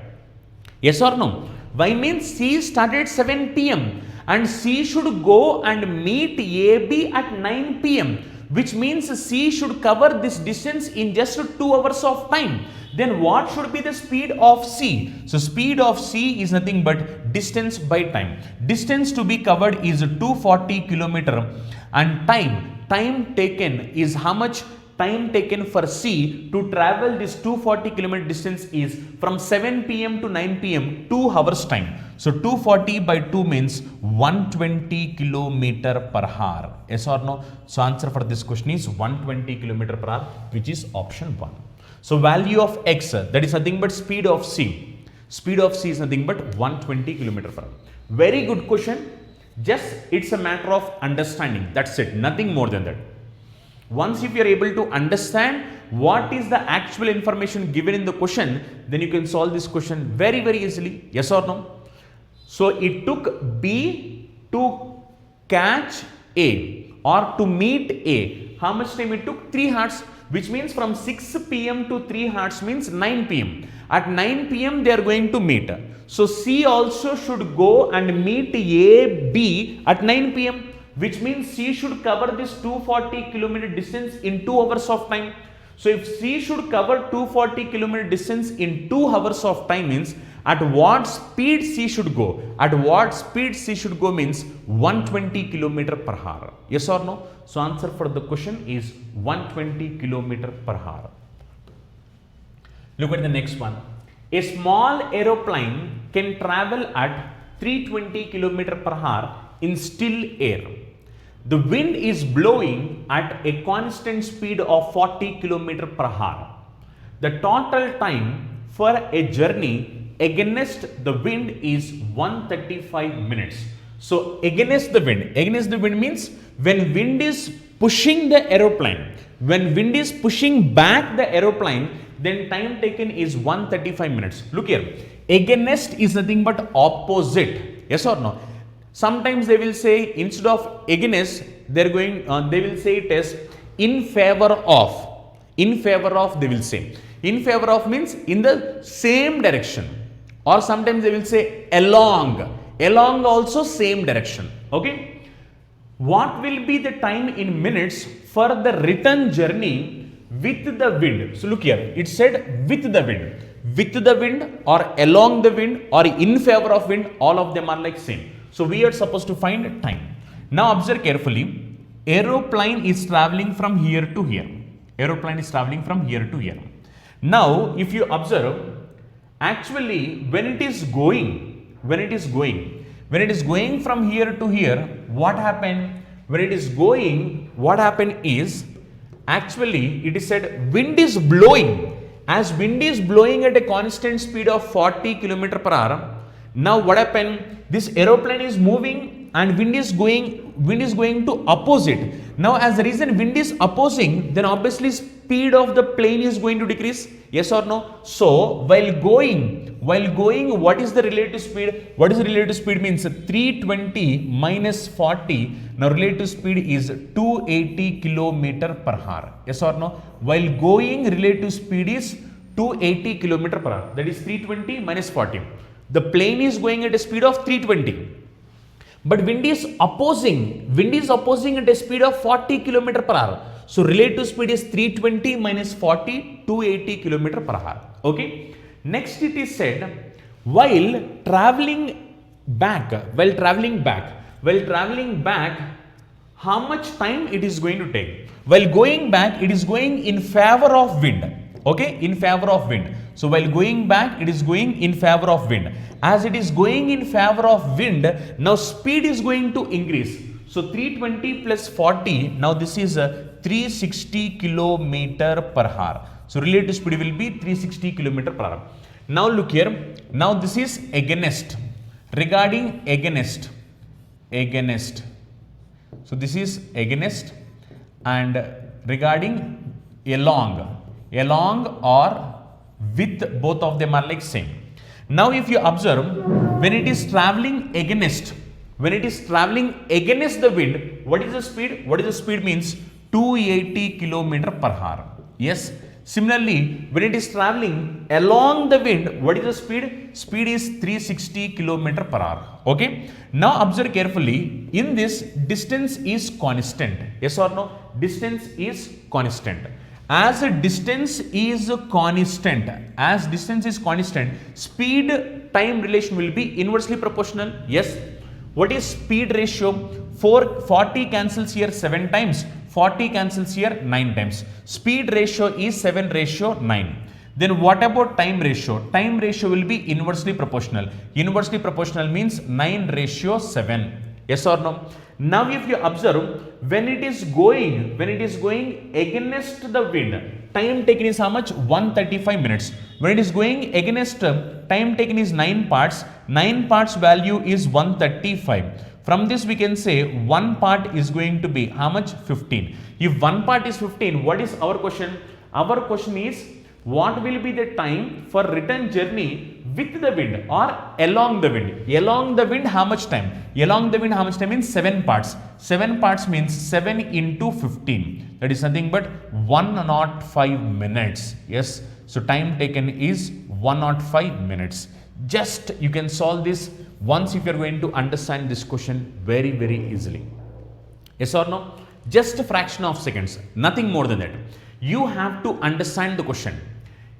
Yes or no? Why means C started at 7 p.m. and C should go and meet AB at 9 p.m. which means C should cover this distance in just 2 hours of time. Then what should be the speed of C? So speed of C is nothing but distance by time. Distance to be covered is 240 kilometer and time taken is how much? Time taken for C to travel this 240 kilometer distance is from 7 p.m. to 9 p.m. 2 hours time. So 240 by 2 means 120 kilometer per hour. Yes or no? So answer for this question is 120 kilometer per hour, which is option 1. So value of X, that is nothing but speed of C. Speed of C is nothing but 120 kilometer per hour. Very good question. Just it's a matter of understanding. That's it. Nothing more than that. Once if you are able to understand what is the actual information given in the question, then you can solve this question very, very easily. Yes or no? So it took B to catch A or to meet A. How much time it took? 3 hours, which means from 6 p.m. to 3 hours means 9 p.m. At 9 p.m. they are going to meet. So C also should go and meet A, B at 9 p.m. which means C should cover this 240 kilometer distance in 2 hours of time. So if C should cover 240 kilometer distance in 2 hours of time means at what speed C should go? At what speed C should go means 120 kilometer per hour. Yes or no? So answer for the question is 120 kilometer per hour. Look at the next one. A small aeroplane can travel at 320 kilometer per hour in still air. The wind is blowing at a constant speed of 40 kilometer per hour. The total time for a journey against the wind is 135 minutes. So against the wind means when wind is pushing the aeroplane, when wind is pushing back the aeroplane, then time taken is 135 minutes. Look here, against is nothing but opposite, yes or no? Sometimes they will say instead of against, they will say it as in favor of. In favor of, they will say. In favor of means in the same direction, or sometimes they will say along. Along also same direction. Okay. What will be the time in minutes for the return journey with the wind? So look here, it said with the wind. With the wind or along the wind or in favor of wind, all of them are like same. So we are supposed to find time. Now observe carefully. Aeroplane is traveling from here to here. Aeroplane is traveling from here to here. Now if you observe, actually when it is going from here to here, what happened? When it is going, what happened is, actually it is said wind is blowing. As wind is blowing at a constant speed of 40 km per hour, now what happened? This aeroplane is moving and wind is going to opposite. Now as the reason wind is opposing, then obviously speed of the plane is going to decrease, yes or no? So while going, what is the relative speed? What is the relative speed means 320 minus 40. Now relative speed is 280 km per hour, yes or no? While going, relative speed is 280 km per hour, that is 320 minus 40. The plane is going at a speed of 320, but wind is opposing at a speed of 40 km per hour. So relative speed is 320 minus 40, 280 km per hour. Okay. Next it is said, while traveling back, how much time it is going to take? While going back, it is going in favor of wind. Okay, in favor of wind. So while going back, it is going in favor of wind. As it is going in favor of wind, now speed is going to increase. So 320 plus 40, now this is 360 kilometer per hour. So relative speed will be 360 kilometer per hour. Now look here. Now this is against. Regarding against. So this is against, and regarding along or with, both of them are like same. Now if you observe, when it is traveling against the wind, what is the speed? What is the speed means 280 kilometer per hour. Yes. Similarly, when it is traveling along the wind, what is the speed? Speed is 360 kilometer per hour. Okay. Now observe carefully. In this, distance is constant. Yes or no? Distance is constant. As distance is constant, speed time relation will be inversely proportional. Yes. What is speed ratio? 40 cancels here 7 times. 40 cancels here 9 times. Speed ratio is 7:9. Then what about time ratio? Time ratio will be inversely proportional. Inversely proportional means 9:7. Yes or no? Now if you observe, when it is going against the wind, time taken is how much? 135 minutes. When it is going against, time taken is 9 parts. 9 parts value is 135. From this we can say one part is going to be how much? 15. If one part is 15, what is our question? Our question is, what will be the time for return journey with the wind or along the wind? Along the wind, how much time? Along the wind, how much time means 7 parts. 7 parts means 7 into 15. That is nothing but 105 minutes. Yes. So time taken is 105 minutes. Just you can solve this once if you are going to understand this question very, very easily. Yes or no? Just a fraction of seconds, nothing more than that. You have to understand the question.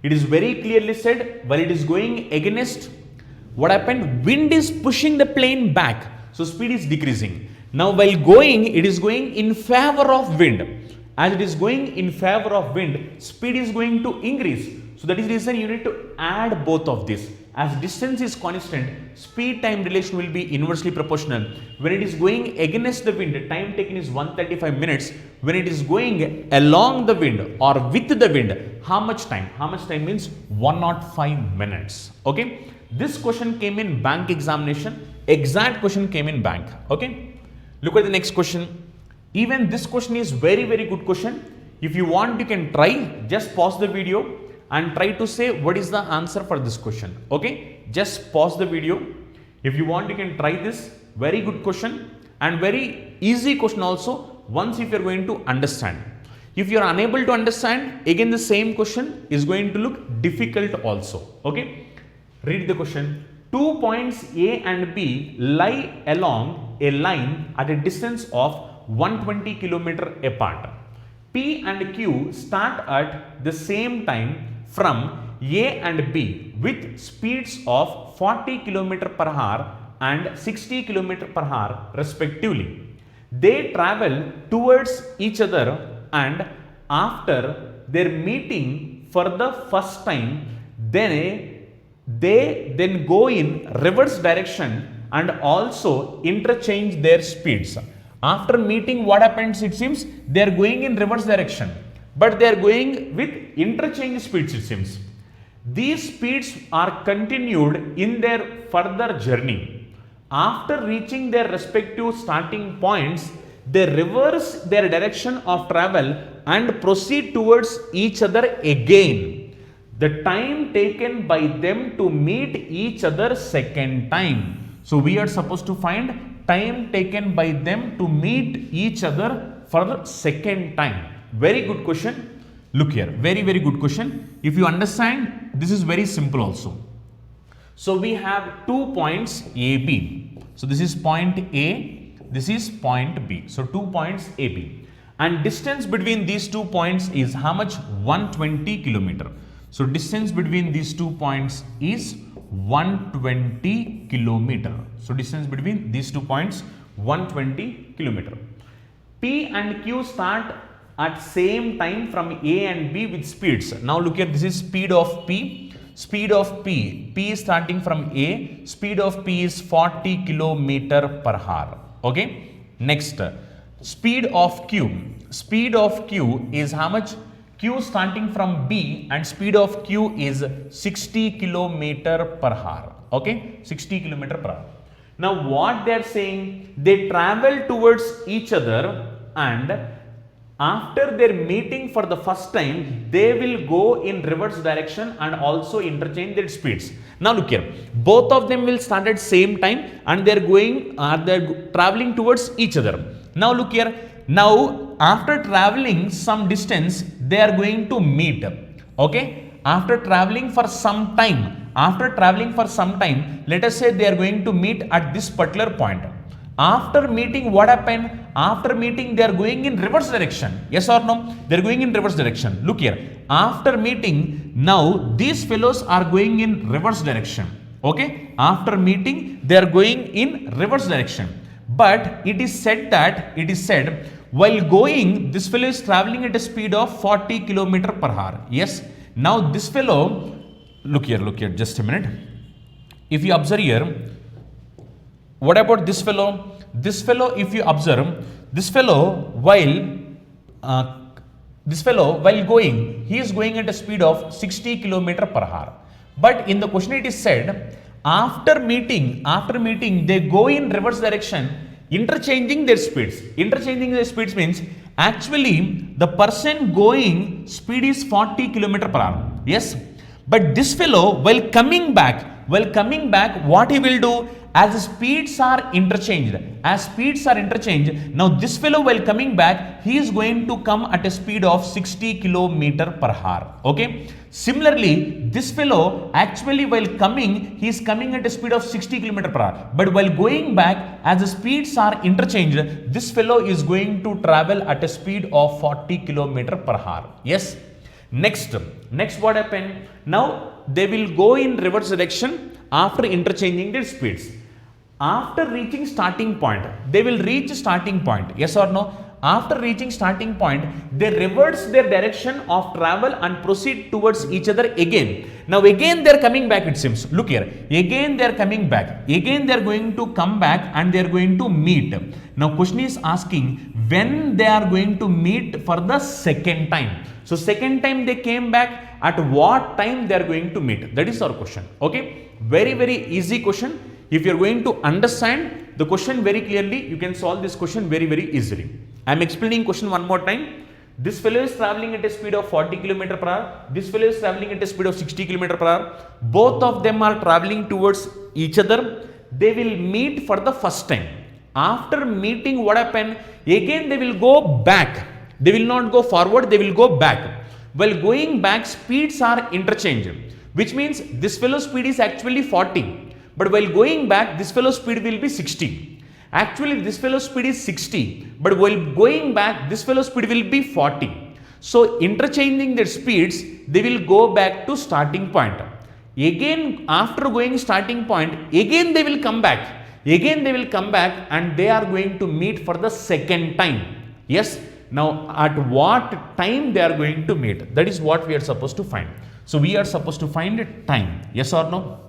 It is very clearly said, while it is going against, what happened? Wind is pushing the plane back, so speed is decreasing. Now while going, it is going in favor of wind. As it is going in favor of wind, speed is going to increase. So that is the reason you need to add both of this. As distance is constant, speed time relation will be inversely proportional. When it is going against the wind, time taken is 135 minutes. When it is going along the wind or with the wind, how much time? How much time means 105 minutes. Okay. This question came in bank examination. Exact question came in bank. Okay. Look at the next question. Even this question is very good question. If you want, you can try. Just pause the video and try to say what is the answer for this question. Okay, just pause the video. If you want, you can try this. Very good question and very easy question also, once if you are going to understand. If you are unable to understand, again the same question is going to look difficult also. Okay, read the question. 2 points A and B lie along a line at a distance of 120 km apart. P and Q start at the same time from A and B with speeds of 40 km per hour and 60 km per hour respectively. They travel towards each other, and after their meeting for the first time, they then go in reverse direction and also interchange their speeds. After meeting, what happens? It seems they are going in reverse direction, but they are going with interchange speeds, it seems. These speeds are continued in their further journey. After reaching their respective starting points, they reverse their direction of travel and proceed towards each other again. The time taken by them to meet each other second time. So we are supposed to find time taken by them to meet each other for the second time. Very good question. Look here, very good question. If you understand, this is very simple also. So we have 2 points A, B. So this is point A, this is point B. So 2 points A, B. And distance between these 2 points is how much? 120 km. So distance between these 2 points is 120 km. So distance between these 2 points 120 km. P and Q start at same time from A and B with speeds. Now look at this is speed of P. Speed of P. P is starting from A. Speed of P is 40 km per hour. Okay. Next, speed of Q. Speed of Q is how much? Q starting from B and speed of Q is 60 km per hour. Okay, 60 km per hour. Now what they are saying, they travel towards each other, and after their meeting for the first time, they will go in reverse direction and also interchange their speeds. Now look here, both of them will start at same time and they are traveling towards each other. Now look here, now after traveling some distance, they are going to meet. Okay, after traveling for some time, let us say they are going to meet at this particular point. After meeting, what happened? After meeting, they are going in reverse direction. Yes or no? They are going in reverse direction. Look here, after meeting, now these fellows are going in reverse direction. Okay, after meeting, they are going in reverse direction. But it is said while going, this fellow is traveling at a speed of 40 km per hour. Yes. Now this fellow, look here, just a minute. If you observe here, what about this fellow? This fellow, if you observe, this fellow while going, he is going at a speed of 60 km per hour. But in the question it is said, after meeting, they go in reverse direction, interchanging their speeds. Interchanging their speeds means actually the person going speed is 40 km per hour. Yes. But this fellow while coming back, what he will do? As the speeds are interchanged, now this fellow while coming back, he is going to come at a speed of 60 km per hour. Okay. Similarly, this fellow actually while coming, he is coming at a speed of 60 km per hour. But while going back, as the speeds are interchanged, this fellow is going to travel at a speed of 40 km per hour. Yes. Next what happened? Now they will go in reverse direction after interchanging their speeds. After reaching starting point, they will reach starting point. Yes or no? after reaching starting point, they reverse their direction of travel and proceed towards each other again. Now again they are coming back, it seems. Look here, again they are coming back. Again they are going to come back and they are going to meet. Now question is asking when they are going to meet for the second time. So second time they came back, at what time they are going to meet? That is our question. Okay, very easy question. If you are going to understand the question very clearly, you can solve this question very easily. I am explaining question one more time. This fellow is traveling at a speed of 40 km per hour. This fellow is traveling at a speed of 60 km per hour. Both of them are traveling towards each other. They will meet for the first time. After meeting, what happened? Again they will go back. They will not go forward, they will go back. While going back, speeds are interchanged, which means this fellow's speed is actually 40. But while going back, this fellow's speed will be 60. Actually, this fellow's speed is 60. But while going back, this fellow's speed will be 40. So, interchanging their speeds, they will go back to starting point. Again, after going starting point, again they will come back. Again they will come back and they are going to meet for the second time. Yes. Now, at what time they are going to meet? That is what we are supposed to find. So, we are supposed to find time. Yes or no?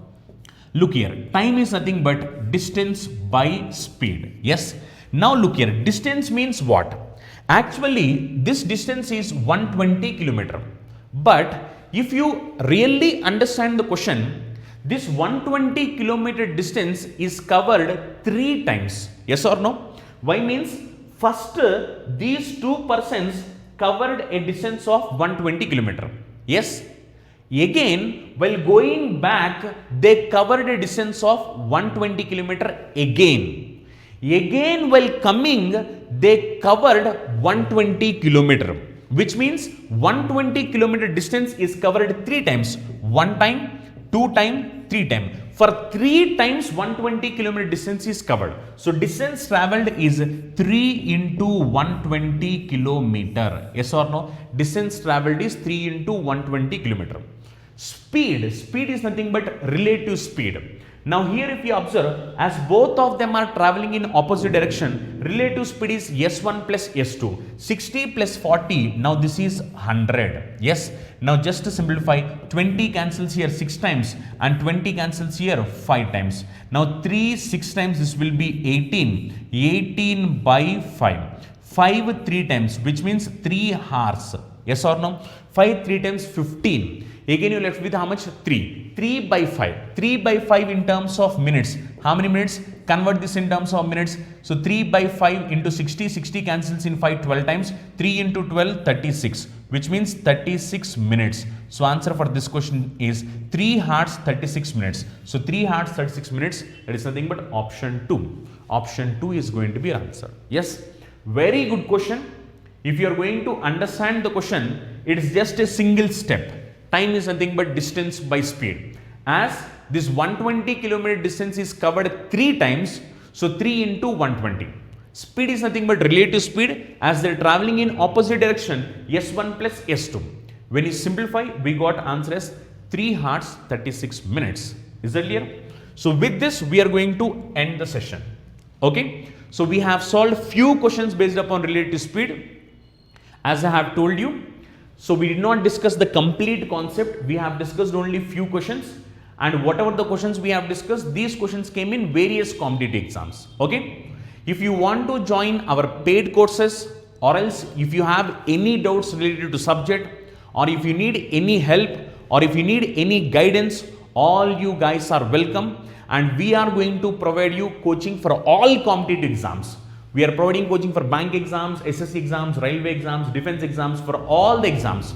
Look here, time is nothing but distance by speed. Yes. Now look here, distance means what? Actually, this distance is 120 km. But if you really understand the question, this 120 km distance is covered 3 times. Yes or no? Why means? First, these two persons covered a distance of 120 km. Yes. Again, while going back, they covered a distance of 120 km again. Again, while coming, they covered 120 km, which means 120 km distance is covered 3 times. 1 time, 2 time, 3 time. For 3 times 120 km distance is covered. So, distance travelled is 3 into 120 km. Yes or no? Distance travelled is 3 into 120 km. Speed is nothing but relative speed. Now here if you observe, as both of them are traveling in opposite direction, relative speed is S1 plus S2. 60 plus 40, now this is 100. Yes. Now just to simplify, 20 cancels here 6 times and 20 cancels here 5 times. Now 3 6 times, this will be 18. 18 by 5. 5 3 times, which means 3 hours. Yes or no? 5 3 times 15. Again you left with how much? 3. 3 by 5. 3 by 5 in terms of minutes. How many minutes? Convert this in terms of minutes. So 3 by 5 into 60. 60 cancels in 5 12 times. 3 into 12 36. Which means 36 minutes. So answer for this question is 3 hours 36 minutes. So 3 hours 36 minutes. That is nothing but option 2. Option 2 is going to be your answer. Yes. Very good question. If you are going to understand the question, it is just a single step. Time is nothing but distance by speed. As this 120 km distance is covered 3 times, so 3 into 120. Speed is nothing but relative speed, as they are traveling in opposite direction, S1 plus S2. When you simplify, we got answer as 3 hours 36 minutes. Is that clear? So with this, we are going to end the session. Okay. So we have solved few questions based upon relative speed. As I have told you, so we did not discuss the complete concept. We have discussed only few questions, and whatever the questions we have discussed, these questions came in various competitive exams. Okay. If you want to join our paid courses, or else if you have any doubts related to subject, or if you need any help, or if you need any guidance, all you guys are welcome, and we are going to provide you coaching for all competitive exams. We are providing coaching for bank exams, SSC exams, railway exams, defense exams, for all the exams.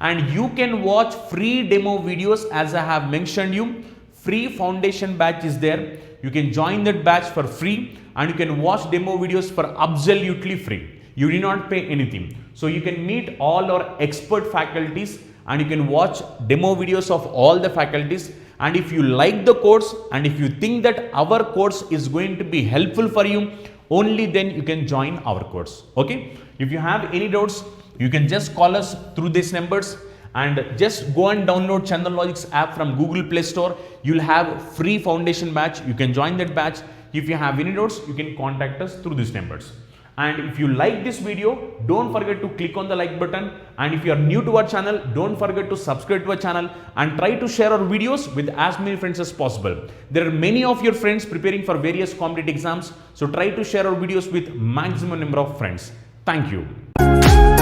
And you can watch free demo videos, as I have mentioned you. Free foundation batch is there. You can join that batch for free, and you can watch demo videos for absolutely free. You do not pay anything. So you can meet all our expert faculties, and you can watch demo videos of all the faculties. And if you like the course, and if you think that our course is going to be helpful for you, only then you can join our course. Okay. If you have any doubts, you can just call us through these numbers, and just go and download Chandan Logics app from Google Play Store. You'll have free foundation batch. You can join that batch. If you have any doubts, you can contact us through these numbers. And if you like this video, don't forget to click on the like button. And if you are new to our channel, don't forget to subscribe to our channel and try to share our videos with as many friends as possible. There are many of your friends preparing for various competitive exams, so try to share our videos with maximum number of friends. Thank you.